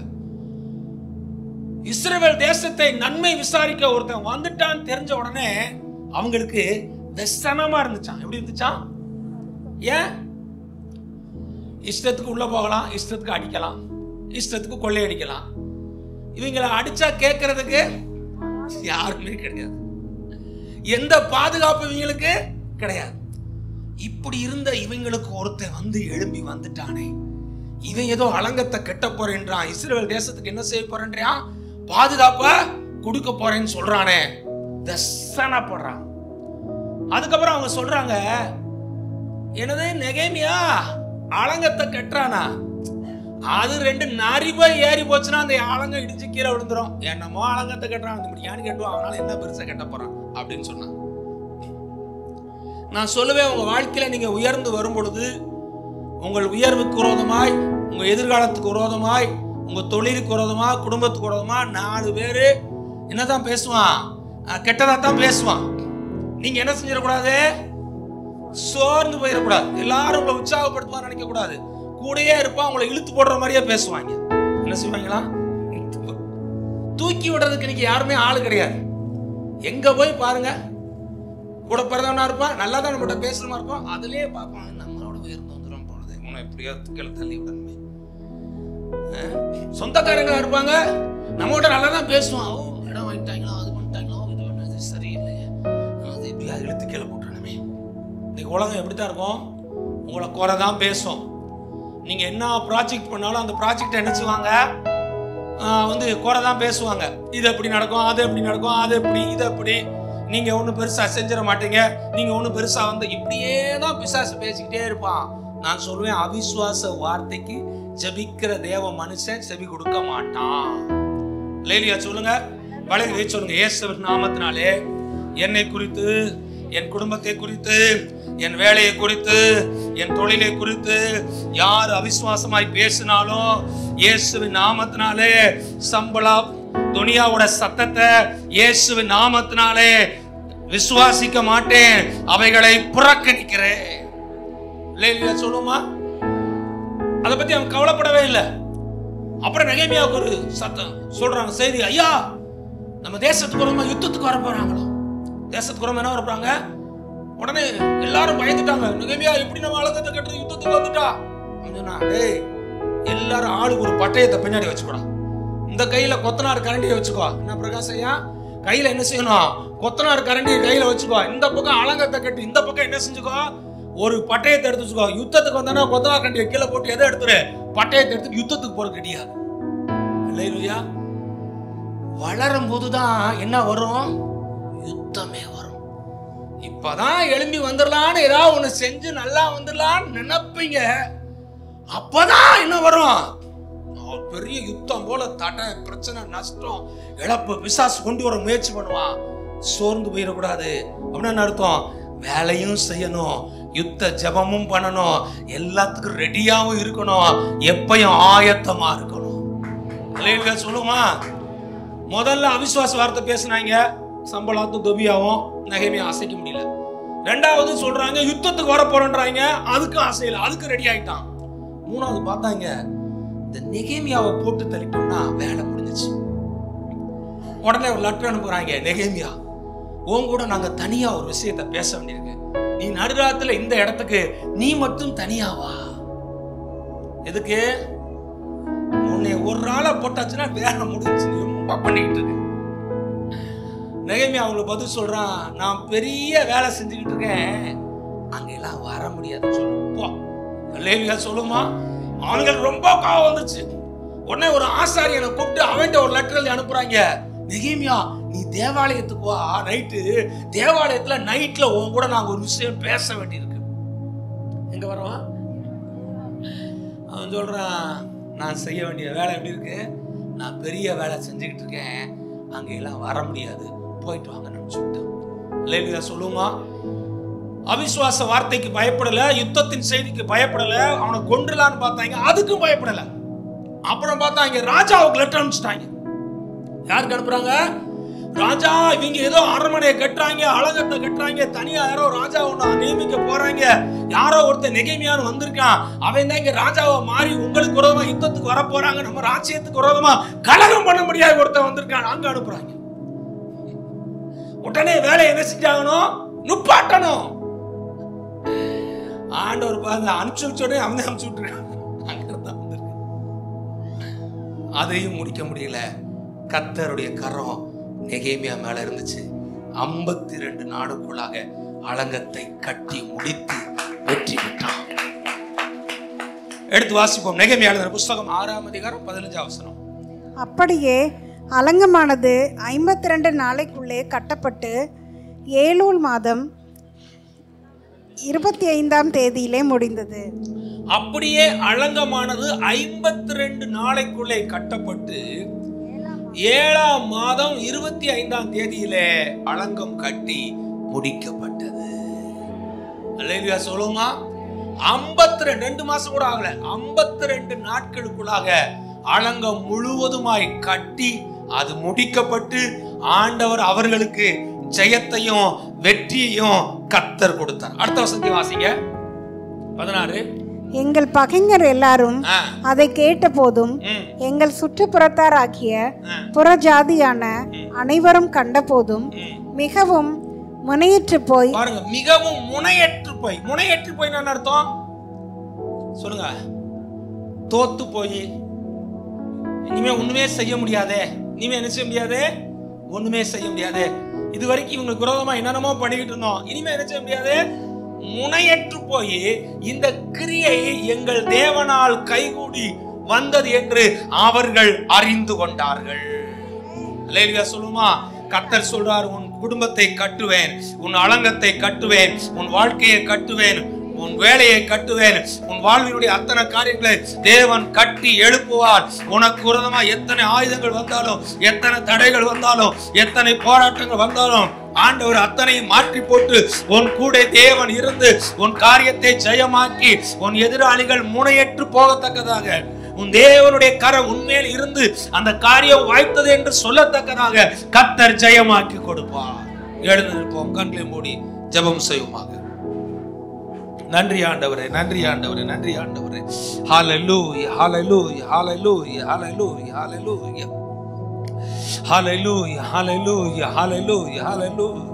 இஸ்ரவேல் தேசத்தை நன்மை விசாரிக்க ஒருத்தன் வந்துட்டான்னு தெரிஞ்ச உடனே அவங்களுக்கு வெசனமா இருந்துச்சான். எப்படி இருந்துச்சான்? ஏன்? இஷ்டத்துக்கு உள்ள போகலாம், இஷ்டத்துக்கு அடிக்கலாம், இஷ்டத்துக்கு கொள்ளையடிக்கலாம். இவங்களை அடிச்சா கேட்கறதுக்கு யாருமே கிடையாது, எந்த பாதுகாப்பு இவங்களுக்கு கிடையாது. இப்படி இருந்த இவங்களுக்கு ஒருத்தன் வந்து எழும்பி வந்துட்டானே, இவன் ஏதோ அலங்கத்தை கட்ட போறேன்றான், இஸ்ரவேல் தேசத்துக்கு என்ன செய்ய போறேன்றான், பாதுகாப்ப கொடுக்க போறேன்னு சொல்றானே, தசனப்படுறான். அதுக்கப்புறம் அவங்க சொல்றாங்க, என்னது நெகேமியா அலங்கத்தை கட்டுறானா, அது 2 நரிபோய் ஏறி போச்சுன்னா அந்த அலங்க இடிச்சு கீழே விழுந்துரும். என்னமோ அலங்கத்தை கட்டுறான், யானு கேட்டுவான், அவனால என்ன பெருசா கட்ட போறான் அப்படின்னு சொன்னான். நான் சொல்லுவேன், உங்க வாழ்க்கையில நீங்க உயர்ந்து வரும் பொழுது உங்கள் உயர்வுக்கு விரோதமாய், உங்க எதிர்காலத்துக்கு விரோதமாய், உங்க தொழிலுக்கு விரோதமா, குடும்பத்துக்கு விரோதமா 4 பேரு என்னதான் பேசுவான், கெட்டதா தான் பேசுவான். நீங்க என்ன செஞ்சிடக்கூடாது, சோர்ந்து போயிடக்கூடாது. எல்லாரும் உங்களை உற்சாகப்படுத்துவான்னு நினைக்க கூடாது. கூடயே இருப்பான், உங்களை இழுத்து போடுற மாதிரியே பேசுவாங்க. என்ன செய்வாங்களா, தூக்கி விடுறதுக்கு இன்னைக்கு யாருமே ஆள் கிடையாது. எங்க போய் பாருங்க, கூட பிறந்தவனா இருப்பான், நல்லா தான் நம்மகிட்ட பேசுறமா இருப்பான், அதுலயே பார்ப்பாங்க நம்மளோட உயர்ந்து வந்துடும் போனது, உன்னை எப்படியோ கீழே தள்ளி விடணுமே. சொந்தக்காரங்களா இருப்பாங்க, நம்மகிட்ட நல்லா தான் பேசுவான், ஓ இடம் வாங்கிட்டாங்களா, அது பண்ணிட்டாங்களோ, இது பண்ணது சரியில்லையே, அது எப்படியா இழுத்து கீழே போட்டுறணுமே. இன்னைக்கு உலகம் எப்படித்தான் இருக்கும், உங்களை குறை தான் பேசும். நீங்க என்ன ப்ராஜெக்ட் பண்ணாலும் அந்த ப்ராஜெக்ட் என்ன செய்வாங்க, குறை தான் பேசுவாங்க. இது எப்படி நடக்கும், அது எப்படி நடக்கும், அது எப்படி, இது எப்படி, நீங்க ஒன்றும் பெருசா செஞ்சிட மாட்டீங்க, நீங்க ஒன்றும் பெருசா இப்படியே தான் பிசாசு பேசிக்கிட்டே இருப்பான். நான் சொல்லுவேன், அவிசுவாச வார்த்தைக்கு ஜெபிக்கிற தேவ மனுஷன் செவி கொடுக்க மாட்டான். லேலியா சொல்லுங்க, வளைய சொல்லுங்க, இயேசுவின் நாமத்தினாலே என்னை குறித்து, என் குடும்பத்தை குறித்து, என் வேலையை குறித்து, என் தொழிலை குறித்து யார் அவிசுவாசமாய் பேசினாலும் இயேசுவின் நாமத்தினாலே சம்பளா துனியாவோட சத்தத்தை இயேசுவின் நாமத்தினாலே விசுவாசிக்க மாட்டேன், அவைகளை புறக்கணிக்கிறேன். லேலியா சொல்லுமா, அதை பத்தி அவன் கவலைப்படவே இல்லை. அப்புறம் நெகேமியாவுக்கு ஒரு சத்தம் சொல்றாங்க, செய்தி, ஐயா நம்ம தேசத்துக்கு வரமா யுத்தத்துக்கு வர போறாங்களோ, தேசத்துக்கு வரமா என்ன வரப்பாங்க. உடனே எல்லாரும் பயந்துட்டாங்க, நெகேமியா எப்படி நம்ம அலங்கத்தை கட்டுற, யுத்தத்துக்கு வந்துட்டா. டேய் எல்லாரும் ஆளுக்கு ஒரு பட்டயத்தை பின்னாடி வச்சுக்கோ, இந்த கையில கொத்தனார் கரண்டியை வச்சுக்கோ. என்ன பிரகாசையா, கையில என்ன செய்யணும், கொத்தனார் கரண்டியை கையில வச்சுக்கோ. இந்த பக்கம் அலங்கத்தை கட்டி, இந்த பக்கம் என்ன செஞ்சுக்கோ, ஒரு பட்டயத்தை எடுத்து வச்சுக்கோ. யுத்தத்துக்கு வந்தானா கொத்தனார் கரண்டியை கீழே போட்டு எதை எடுத்துரு, பட்டயத்தை எடுத்து யுத்தத்துக்கு போறது கிடையாது. அல்லேலூயா. வளரும் போதுதான் என்ன வரும், யுத்தமே வரும். இப்பதான் எழும்பி வந்துடலான்னு ஏதாவது ஒண்ணு செஞ்சு நல்லா வந்துடலான்னு நினைப்பீங்க, அப்பதான் என்ன வரும், பெரிய யுத்தம் போல தடை, பிரச்சனை, நஷ்டம், இழப்பு, பிசாசு கொண்டு வர முயற்சி பண்ணுவான். சோர்ந்து போயிடக்கூடாது. அப்படின்னு அர்த்தம், வேலையும் செய்யணும், யுத்த ஜெபமும் பண்ணணும், எல்லாத்துக்கும் ரெடியாவும் இருக்கணும், எப்பயும் ஆயத்தமா இருக்கணும். சொல்லுமா, முதல்ல அவிசுவாச வார்த்தை பேசினாங்க, சம்பளாத்தும் தொபியாவும் நெகேமியா அசைக்க முடியல. 2வது சொல்றாங்க யுத்தத்துக்கு வர போறேன்றாங்க, அதுக்கும் அசையல, அதுக்கு ரெடி ஆயிட்டான். 3வது பார்த்தாங்க, இந்த நெகேமியாவை போட்டு தள்ளிட்டோம்னா வேலை முடிஞ்சிச்சு. உடனே ஒரு லெட்டர் அனுப்புறாங்க, நெகேமியா உன் கூட நாங்க தனியா ஒரு விஷயத்தை பேச வேண்டியிருக்கு, நீ நடுராத்துல இந்த இடத்துக்கு நீ மட்டும் தனியாவா. எதுக்கு, உன்னை ஒரு ஆளை போட்டாச்சுன்னா வேலை முடிஞ்சு, ரொம்ப பண்ணிக்கிட்டு இருக்கு. நெகேமியா அவங்களுக்கு பதில் சொல்றான், நான் பெரிய வேலை செஞ்சுக்கிட்டு இருக்கேன், அங்கெல்லாம் வர முடியாது சொல்லுப்பா. லேலியா சொல்லுமா, அவங்களுக்கு ரொம்ப கோவம் வந்துச்சு. உடனே ஒரு ஆசாரியனை கூப்பிட்டு அவன்கிட்ட ஒரு லெட்டர் எழுதி அனுப்புறாங்க, நெகேமியா நீ தேவாலயத்துக்கு வா, நைட்டு தேவாலயத்துல நைட்ல உன் கூட நாங்க ஒரு விஷயம் பேச வேண்டியிருக்கு. எங்க வரவா, அவன் சொல்றான், நான் செய்ய வேண்டிய வேலை எப்படி இருக்கு, நான் பெரிய வேலை செஞ்சுக்கிட்டு இருக்கேன், அங்க எல்லாம் வர முடியாது, போயிட்டு வாங்கன்னு சொல்லிட்டான். லேலியா சொல்லுமா, அவிசுவாச வார்த்தைக்கு பயப்படல, யுத்தத்தின் செய்திக்கு பயப்படல, அவனை கொன்றலான்னு பார்த்தாங்க, அதுக்கும் பயப்படல. அப்புறம் பார்த்தாங்க ராஜாவுக்கு லெட்டர் அனுப்பிச்சிட்டாங்க. யாருக்கு அனுப்புறாங்க, ராஜா இவங்க ஏதோ அரண்மனையை கட்டுறாங்க, அழகத்தை கட்டுறாங்க, தனியா யாரோ ராஜா ஒண்ணு நியமிக்க போறாங்க, யாரோ ஒருத்தர் நெகேமியான்னு வந்திருக்கான், அவன் தான் இங்க ராஜாவை மாறி உங்களுக்கு விரோதமா யுத்தத்துக்கு வர போறாங்க, நம்ம ராஜ்யத்துக்கு விரோதமா கலகம் பண்ண முடியாது ஒருத்தன் வந்திருக்கான், அங்க அனுப்புறாங்க. உடனே வேலை என்ன செஞ்சாகணும், நுப்பாட்டணும். ஆண்டவர் பாருங்க, அனுப்பிச்சு வச்சோடனே அவன் அனுப்பிச்சு விட்டுருக்கான், அங்கதான் வந்திருக்கு. அதையும் முடிக்க முடியல, கர்த்தருடைய கரம் நெகேமியா மேல இருந்துச்சு. 52 நாளுக்குள்ளாக அலங்கத்தை கட்டி முடித்து வெற்றி பெற்றான். எடுத்து வாசிப்போம். நெகேமியா எழுதின புத்தகம் 6ஆம் அதிகாரம் 15ஆம் வசனம். அப்படியே அலங்கமானது 52 நாளைக்குள்ளே கட்டப்பட்டு ஏலூல் மாதம் 25ஆம் தேதியிலே முடிந்தது. அப்படியே அலங்கமானது 52 நாளைக்குள்ளே கட்டப்பட்டு 7ஆம் மாதம் 25ஆம் தேதியிலே அலங்கம் கட்டி முடிக்கப்பட்டது. அல்லேலூயா சொல்லுமா. 52 மாசம் கூட ஆகல, 52 நாட்களுக்குள்ளாக அலங்கம் முழுவதுமாய் கட்டி அது முடிக்கப்பட்டு ஆண்டவர் அவர்களுக்கு ஜெயத்தையும் வெற்றியையும் கர்த்தர் கொடுத்தார். அடுத்த வசனத்தை வாசிங்க. 16. எங்கள் பகைஞர் எல்லாரும் அதை கேட்ட போதும் எங்கள் சுற்றுப்புறத்தாராகிய புறஜாதியான அனைவரும் கண்ட போதும் மிகவும் முனையற்று போய். பாருங்க, மிகவும் முனையற்று போய். முனையற்று போய் என்ன அர்த்தம் சொல்லுங்க? தோத்து போய் இனிமே ஒண்ணுமே செய்ய முடியாதே. இனிமே என்ன செய்ய முடியாதே? ஒண்ணுமே செய்ய முடியாதே. இது வரைக்கும் இவங்களுக்கு விரோதமா என்னென்னமோ பண்ணிக்கிட்டு இருந்தோம், இனிமே என்ன செய்ய முடியாது? முனையற்று போய் இந்த கிரியை எங்கள் தேவனால் கைகூடி வந்தது என்று அவர்கள் அறிந்து கொண்டார்கள். அல்லேலூயா சொல்லுமா. கர்த்தர் சொல்றார், உன் குடும்பத்தை கட்டுவேன், உன் அலங்கத்தை கட்டுவேன், உன் வாழ்க்கையை கட்டுவேன், உன் வேலையை கட்டுவேன், உன் வாழ்வினுடைய அத்தனை காரியங்களை தேவன் கட்டி எழுப்புவார். உனக்கு விரோதமா எத்தனை ஆயுதங்கள் வந்தாலும், எத்தனை தடைகள் வந்தாலும், எத்தனை போராட்டங்கள் வந்தாலும் ஆண்டவர் அத்தனை மாற்றி போட்டு உன் கூட தேவன் இருந்து உன் காரியத்தை ஜெயமாக்கி உன் எதிராளிகள் முனையற்று போகத்தக்கதாக உன் தேவனுடைய கரம் உன்மேல் இருந்து அந்த காரியம் வாய்த்தது என்று சொல்லத்தக்கதாக கர்த்தர் ஜெயமாக்கி கொடுப்பார். எழுந்து நிற்போம், கண்களை மூடி ஜெபம் செய்வோமாக. நன்றி ஆண்டவரே, நன்றி ஆண்டவரே, நன்றி ஆண்டவரே. ஹல்லேலூயா, ஹல்லேலூயா, ஹல்லேலூயா, ஹல்லேலூயா, ஹல்லேலூயா, ஹல்லேலூயா, ஹல்லேலூயா, ஹல்லேலூயா, ஹல்லேலூயா.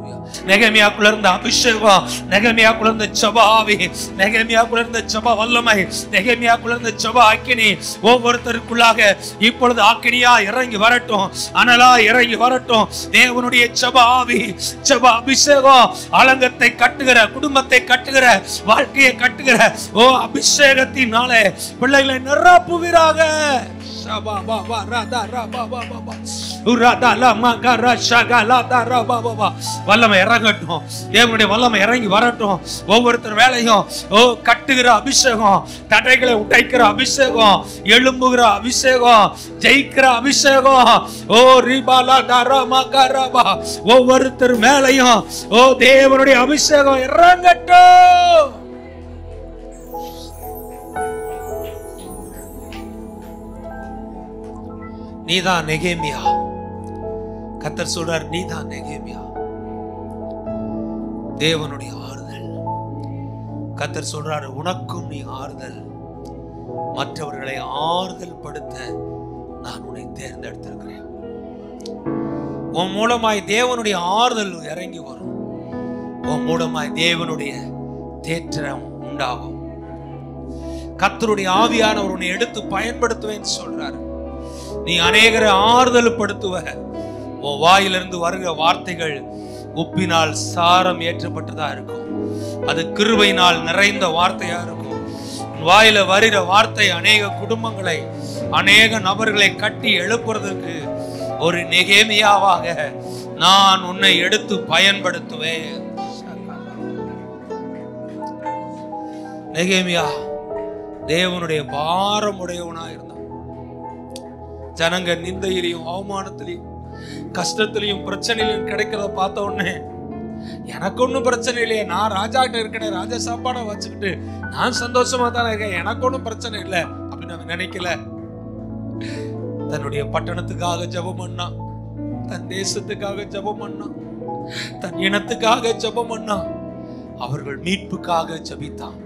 நெகேமியாக்குள்ள இருந்த அபிஷேகம், நெகேமியாக்குள்ள இருந்த ஜெப ஆவி, நெகேமியாக்குள்ள இருந்த ஜெப வல்லமை, நெகேமியாக்குள்ள இருந்த ஜெப அக்கினி ஒவ்வொருத்தருக்குள்ளாக இப்பொழுது அக்கினியா இறங்கி வரட்டும், அனலா இறங்கி வரட்டும். தேவனுடைய ஜெப ஆவி, ஜெப அபிஷேகம் அலங்கத்தை கட்டுகிற, குடும்பத்தை கட்டுகிற, வாழ்க்கையை கட்டுகிற ஓ அபிஷேகத்தினாலே பிள்ளைகளை நிரப்புவீராக. வல்லமை இறங்கட்டும், தேவனுடைய வல்லமை இறங்கி வரட்டும். ஒவ்வொருத்தர் வேலையும் ஓ கட்டுகிற அபிஷேகம், தடைகளை உடைக்கிற அபிஷேகம், எழும்புகிற அபிஷேகம், ஜெயிக்கிற அபிஷேகம் ஓ ரிபாலா தரமா கரபா ஒவ்வொருத்தர் மேலையும் ஓ தேவனுடைய அபிஷேகம் இறங்கட்டும். நீதான் நெகேமியா. கர்த்தர் சொல்றார், நீதான் நெகேமியா, தேவனுடைய ஆறுதல். கர்த்தர் சொல்றார், உனக்கும் நீ ஆறுதல், மற்றவர்களை ஆறுதல் படுத்த நான் உன்னை தேர்ந்தெடுத்திருக்கிறேன். உன் மூலமாய் தேவனுடைய ஆறுதல் இறங்கி வரும், உன் மூலமாய் தேவனுடைய தேற்றம் உண்டாகும். கர்த்தருடைய ஆவியானவர் உன்னை எடுத்து பயன்படுத்துவேன்னு சொல்றாரு. நீ அநேகரை ஆறுதல் படுத்துவ. உன் வாயிலிருந்து வருகிற வார்த்தைகள் உப்பினால் சாரம் ஏற்றப்பட்டதா இருக்கும், அது கிருபையினால் நிறைந்த வார்த்தையா இருக்கும். வாயில வருகிற வார்த்தை அநேக குடும்பங்களை, அநேக நபர்களை கட்டி எழுப்புறதுக்கு ஒரு நெகேமியாவாக நான் உன்னை எடுத்து பயன்படுத்துவேன். நெகேமியா தேவனுடைய பாரமுடையவனா இருந்தான். ஜனங்க நிந்தையிலையும் அவமானத்திலையும் கஷ்டத்திலையும் பிரச்சனையிலும் கிடைக்கிறத பார்த்த உடனே எனக்கு ஒன்றும் பிரச்சனை இல்லையே, நான் ராஜா கிட்ட இருக்கேன், ராஜா சாப்பாடை வச்சுக்கிட்டு நான் சந்தோஷமா தானே இருக்கேன், எனக்கு ஒன்றும் பிரச்சனை இல்லை அப்படின்னு அவன் நினைக்கல. தன்னுடைய பட்டணத்துக்காக ஜெபம் பண்ணா, தன் தேசத்துக்காக ஜெபம் பண்ணா, தன் இனத்துக்காக ஜெபம் பண்ணா, அவர்கள் மீட்புக்காக ஜெபித்தான்.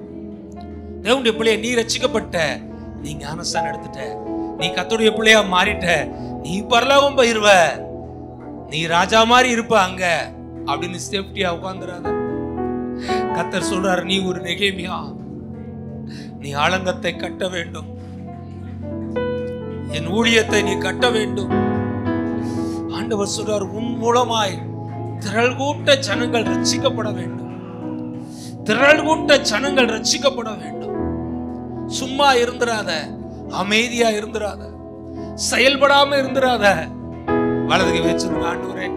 தேவனுடைய பிள்ளைய, நீ ரட்சிக்கப்பட்ட, நீ ஞானஸ்தானம் எடுத்துட்ட, நீ கர்த்தருடைய பிள்ளையா மாறிட்ட, நீ பரலோகம் போயிருவ, நீ ராஜா மாதிரி இருப்ப அங்க அப்படின்னு சேஃப்டியா உட்கார்ந்துறாத. கர்த்தர் சொல்றாரு, நீ ஒரு நெகேமியா, நீ ஆலங்கத்தை கட்ட வேண்டும், என் ஊழியத்தை நீ கட்ட வேண்டும். ஆண்டவர் சொல்றார், உன் மூலமாய் திரள் கூட்ட ஜனங்கள் ரட்சிக்கப்பட வேண்டும், திரள் கூட்ட ஜனங்கள் ரட்சிக்கப்பட வேண்டும். சும்மா இருந்துராத, அமைதியா இருந்துராத, செயல்படாம இருந்துராத. வலதுக்கு வச்சிருக்க ஆண்டவரே,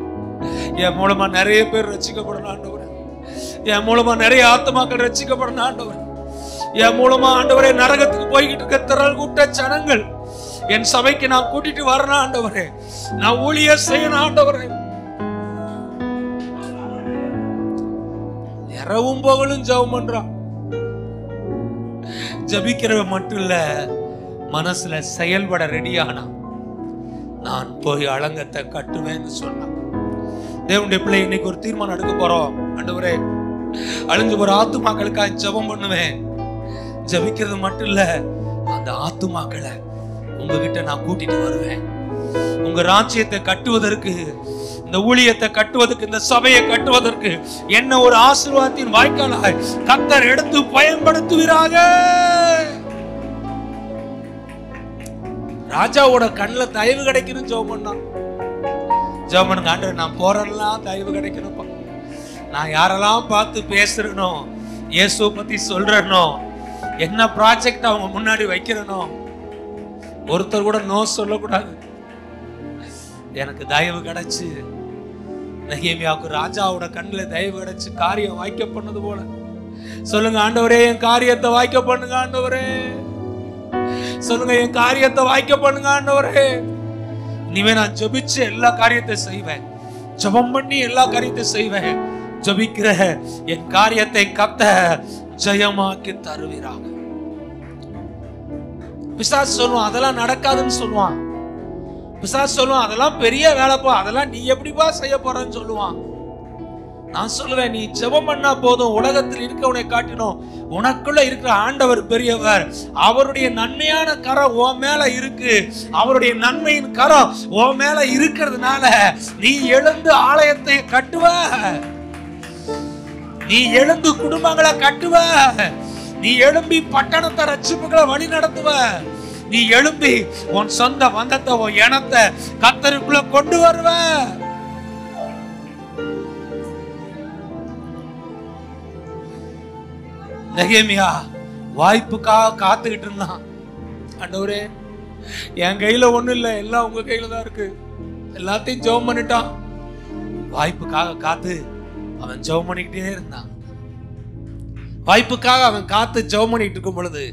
என் மூலமா நிறைய பேர் ரட்சிக்கப்படணும் ஆண்டவரே, என் மூலமா நிறைய ஆத்துமாக்கள் ரட்சிக்கப்படணும் ஆண்டவர். என் மூலமா ஆண்டவரே நரகத்துக்கு போய்கிட்டு இருக்க திரள் கூட்ட ஜனங்கள் என் சபைக்கு நான் கூட்டிட்டு வரணும் ஆண்டவரே. நான் ஊழிய செய்யணும் ஆண்டவரே. இரவும் பகலும் ஜெபம் பண்றான். ஜபிக்கிறவ மட்டும் இல்ல, மனசுல செயல்பட ரெடியானா. நான் போய் அலங்கத்தை கட்டுவேன்னு சொன்னான். தேவனுடைய பிள்ளை இன்னைக்கு ஒரு தீர்மானம் எடுக்க போறோம். ஆண்டவரே, அழிஞ்சு போற ஆத்துமாக்களுக்காக ஜெபம் பண்ணுவேன். ஜபிக்கிறது மட்டும் இல்ல, அந்த ஆத்துமாக்களை உங்ககிட்ட நான் கூட்டிட்டு வருவேன். உங்க ராஜ்யத்தை கட்டுவதற்கு, இந்த ஊழியத்தை கட்டுவதற்கு, இந்த சபையை கட்டுவதற்கு என்ன ஒரு ஆசீர்வாதத்தின் வாய்க்காலாய் கர்த்தர் எடுத்து பயன்படுத்துவீராக. ராஜாவோட கண்ணுல தயவு கிடைக்கணும் ஜெபம் பண்ணான். ஜெபம் பண்ணுங்க, ஆண்டவரே நான் போறெல்லாம் தயவு கிடைக்கணும்ப்பா. நான் யாரெல்லாம் பார்த்து பேசுறனோ, இயேசுவை பத்தி சொல்றனோ, என்ன ப்ராஜெக்ட் அவங்க முன்னாடி வைக்கிறனோ, ஒருத்தர் கூட நோ சொல்லக்கூடாது. எனக்கு தயவு கிடைச்சு, நெகேமியாவுக்கு ராஜாவோட கண்ணுல தயவு கிடைச்சு காரியம் வாய்க்க பண்ணது போல சொல்லுங்க. ஆண்டவரே, என் காரியத்தை வாய்க்க பண்ணுங்க ஆண்டவரே. சொல்லுங்க, என் காரியத்தை வாய்க்க பண்ணுங்க ஆண்டவரே. இனிமே நான் ஜெபிச்சு எல்லா காரியத்தை செய்வேன். ஜெபம் பண்ணி எல்லா காரியத்தை செய்வேன். ஜெபிக்கிற என் காரியத்தை கர்த்தர் ஜெயமாக்கி தருவீராக. பிசாசு சொல்லுவான், அதெல்லாம் நடக்காதுன்னு சொல்லுவான். பிசாசு சொல்லுவான், அதெல்லாம் பெரிய வேலைப்பா, அதெல்லாம் நீ எப்படிப்பா செய்ய போறன்னு சொல்லுவான். நான் சொல்லுவேன், நீ ஜெபம் பண்ணா போதும். உலகத்தில் இருக்கவனை காட்டினோம், உனக்குள்ள இருக்கிற ஆண்டவர் பெரியவர். அவருடைய நன்மையான கரம் உன் மேல இருக்கு. அவருடைய நன்மையின் கரம் உன் மேல இருக்கிறதுனால நீ எழுந்து ஆலயத்தை கட்டுவ. நீ எழுந்து குடும்பங்களை கட்டுவ. நீ எழும்பி பட்டணத்தை ரட்சிப்புகளை வழி நடத்துவ. நீ எழும்பி உன் சொந்த பந்தத்தை, உன் இனத்தை கர்த்தருக்குள்ள கொண்டு வருவ. நெகேமியா வாய்ப்புக்காக காத்துக்கிட்டு இருந்தான். ஆண்டவரே, என் கையில ஒண்ணும் இல்லை, எல்லாம் உங்க கையில தான் இருக்கு. எல்லாத்தையும் ஜெபம் பண்ணிட்டான். வாய்ப்புக்காக காத்து அவன் ஜெபம் பண்ணிக்கிட்டே இருந்தான். வாய்ப்புக்காக அவன் காத்து ஜெபம் பண்ணிட்டு இருக்கும் பொழுது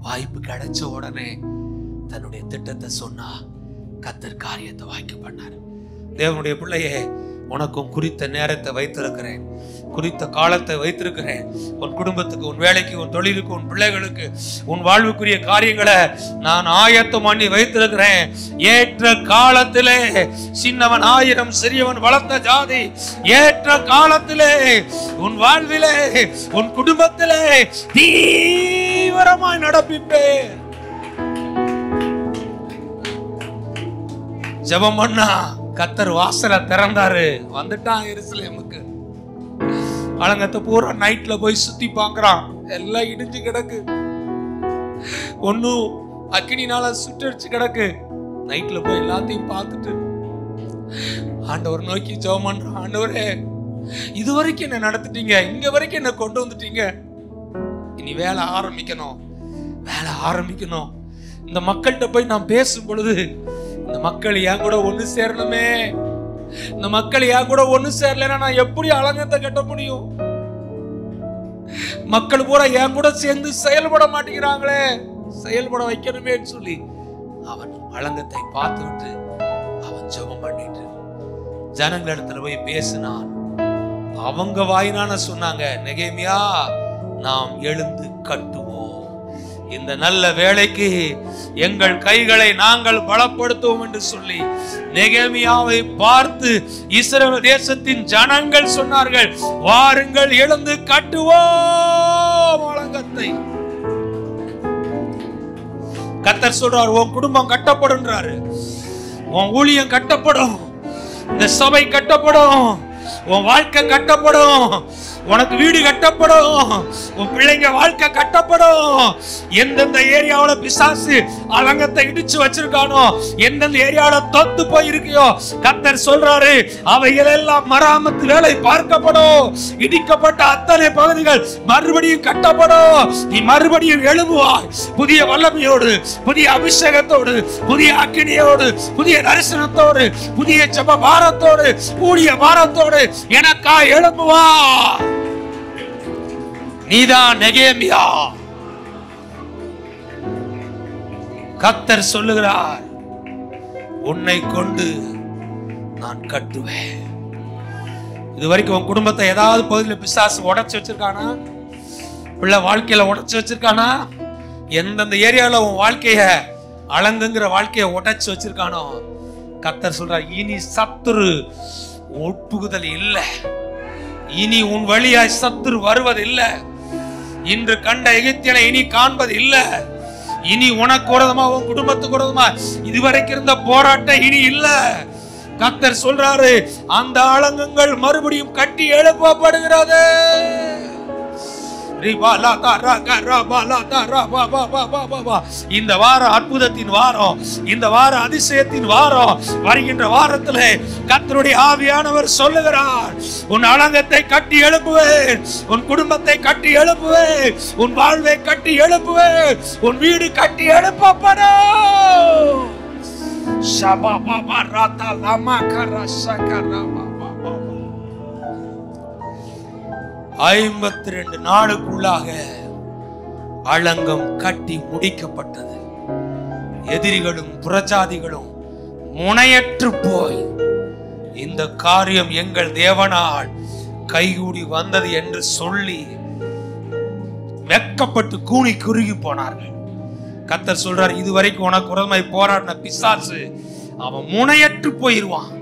வாய்ப்பு கிடைச்ச உடனே தன்னுடைய திட்டத்தை சொன்னா. கர்த்தர் காரியத்தை வாய்க்க பண்ணார். தேவனுடைய பிள்ளையே, உனக்கும் குறித்த நேரத்தை வைத்திருக்கிறேன், குறித்த காலத்தை வைத்திருக்கிறேன். உன் குடும்பத்துக்கு, உன் வேலைக்கு, உன் தொழிலுக்கு, உன் பிள்ளைகளுக்கு, உன் வாழ்வுக்குரிய காரியங்களை நான் ஆயத்தம் பண்ணி வைத்திருக்கிறேன். ஏற்ற காலத்திலே சின்னவன் 1000, சிறியவன் வளர்த்த ஜாதி. ஏற்ற காலத்திலே உன் வாழ்விலே, உன் குடும்பத்திலே தீவிரமாய் நடப்பிப்பேன். ஜெபம் பண்ணா கர்த்தர் வாசலை திறந்தாரு. வந்துட்டான் எருசலேமுக்கு. அலங்கத்தை பூரா நைட்ல போய் சுத்தி பாக்குறான். எல்லாம் இடிஞ்சு கிடக்கு, ஒன்னும் அக்கினினால சுட்டரிச்சு கிடக்கு. நைட்ல போய் எல்லாத்தையும் பார்த்துட்டு ஆண்டவர் நோக்கி ஜெபம் பண்றான். ஆண்டவரே, இது வரைக்கும் என்ன நடத்திட்டீங்க, இங்க வரைக்கும் என்ன கொண்டு வந்துட்டீங்க. இனி வேலை ஆரம்பிக்கணும், வேலை ஆரம்பிக்கணும். இந்த மக்கள்கிட்ட போய் நான் பேசும் பொழுது இந்த மக்கள் என் கூட ஒண்ணு சேரணுமே. இந்த மக்கள் என் கூட ஒண்ணு சேரலன்னா நான் எப்படி அலங்கத்தை கட்ட முடியும்? மக்கள் பூரா என் கூட சேர்ந்து செயல்பட மாட்டேங்கிறாங்களே, செயல்பட வைக்கணுமே சொல்லி அவன் அலங்கத்தை பார்த்துவிட்டு அவன் ஜெபம் பண்ணிட்டு ஜனங்களிடத்துல போய் பேசினான். அவங்க வாயினான சொன்னாங்க, நெகேமியா, நாம் எழுந்து கட்டுவோம். இந்த நல்ல வேளைக்கு எங்கள் கைகளை நாங்கள் பலப்படுத்துவோம் என்று சொல்லி நெகேமியாவை பார்த்து இஸ்ரவேல் தேசத்தின் ஜனங்கள் சொன்னார்கள், வாருங்கள் எழுந்து கட்டுவோம் அலங்கத்தை. கர்த்தர் சொல்றார், உன் குடும்பம் கட்டப்படுன்றாரு, உன் ஊழியம் கட்டப்படும், இந்த சபை கட்டப்படும், உன் வாழ்க்கை கட்டப்படும், உனக்கு வீடு கட்டப்படும், உன் பிள்ளைங்க வாழ்க்கை கட்டப்படும். எந்தெந்த ஏரியாவுல பிசாசு அலங்கத்தை இடிச்சு வச்சிருக்கானோ, எந்தெந்த ஏரியாவுல தொத்து போயிருக்கியோ, கர்த்தர் சொல்றாரு, அவைகள் எல்லாம் மராமத்து வேலை பார்க்கப்படும். இடிக்கப்பட்ட அத்தனை பகுதிகள் மறுபடியும் கட்டப்படும். நீ மறுபடியும் எழும்புவாய், புதிய வல்லமையோடு, புதிய அபிஷேகத்தோடு, புதிய அக்கினியோடு, புதிய தரிசனத்தோடு, புதிய ஜெப பாரத்தோடு, கூடிய பாரத்தோடு எனக்கா எழும்புவா. நீதான் நெகேமியா. கர்த்தர் சொல்லுகிறார், உன்னை கொண்டு நான் கட்டுவேன். இதுவரைக்கும் உன் குடும்பத்தை ஏதாவது பகுதியில் பிசாசு உடைச்சு வச்சிருக்கானா? பிள்ளை வாழ்க்கையில உடைச்சு வச்சிருக்கானா? எந்தெந்த ஏரியாவில் உன் வாழ்க்கைய அலங்குங்கிற வாழ்க்கைய உடைச்சு வச்சிருக்கானோ, கர்த்தர் சொல்றார், இனி சத்துரு உட்புகுதல் இல்லை. இனி உன் வழியாய் சத்துரு வருவது இல்லை. இன்று கண்ட எகிப்தியனை இனி காண்பது இல்லை. இனி உனக்கு விரோதமா உன் குடும்பத்துக்கு விரோதமா இதுவரைக்கும் இருந்த போராட்டம் இனி இல்லை. கர்த்தர் சொல்றாரு, அந்த அலங்கங்கள் மறுபடியும் கட்டி எழுப்பப்படுகிறது. இந்த வாரம் அற்புதத்தின் வாரம், இந்த வாரம் அதிசயத்தின் வாரம். வருகின்ற வாரத்தில் கர்த்தருடைய ஆவியானவர் சொல்லுகிறார், உன் அலங்கத்தை கட்டி எழுப்புவேன், உன் குடும்பத்தை கட்டி எழுப்புவேன், உன் வாழ்வை கட்டி எழுப்புவேன், உன் வீடு கட்டி எழுப்பப்படும். 52 நாளுக்குள்ளாக அலங்கம் கட்டி முடிக்கப்பட்டது. எதிரிகளும் புறஜாதிகளும் முனையற்று போய், இந்த காரியம் எங்கள் தேவனால் கைகூடி வந்தது என்று சொல்லி வெட்கப்பட்டு கூனி குறுகி போனார்கள். கர்த்தர் சொல்றார், இதுவரைக்கும் உனக்கு விரோதமாய் போராடின பிசாசு அவன் முனையற்று போயிருவான்.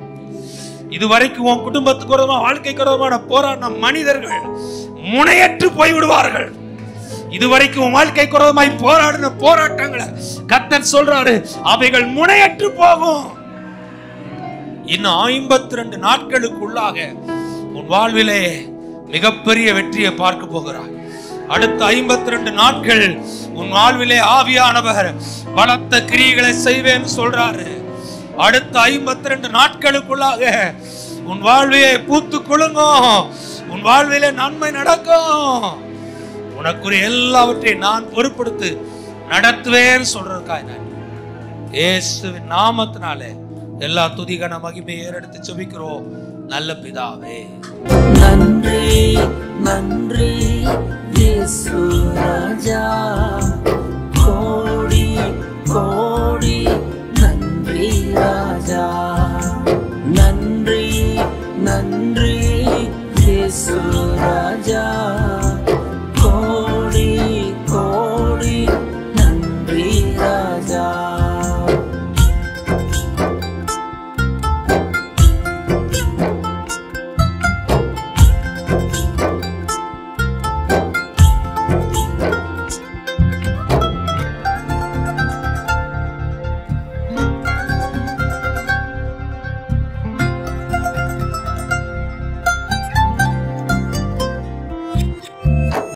இதுவரைக்கும் உன் குடும்பத்துக்கு விரோதமா வாழ்க்கைக்கு விரோதமான போராடின மனிதர்கள் முனையற்று போய்விடுவார்கள். இதுவரைக்கும் உன் வாழ்க்கைக்கு விரோதமாய் போராடின போராட்டங்களை கர்த்தர் சொல்றாரு, அவைகள் முனையற்று போகும். இன்னும் 52 நாட்களுக்குள்ளாக உன் வாழ்விலே மிகப்பெரிய வெற்றியை பார்க்க போகிறார். அடுத்த 52 நாட்கள் உன் வாழ்விலே ஆவியானவர் பலத்த கிரியைகளை செய்வேன்னு சொல்றாரு. அடுத்த 52 நாட்களுக்குள்ளாக உன் வாழ்விலே பூத்து குலுங்கும், உன் வாழ்விலே நன்மை நடக்கும். உனக்குரிய எல்லாவற்றையும் நான் பொறுப்படுத்தி நடத்துவேன்னு சொல்றதுக்காக நான் இயேசுவின் நாமத்தினாலே எல்லா துதிகன மகிமையை ஏறெடுத்து ஜெபிக்கிறோம் நல்ல பிதாவே. நன்றி நன்றி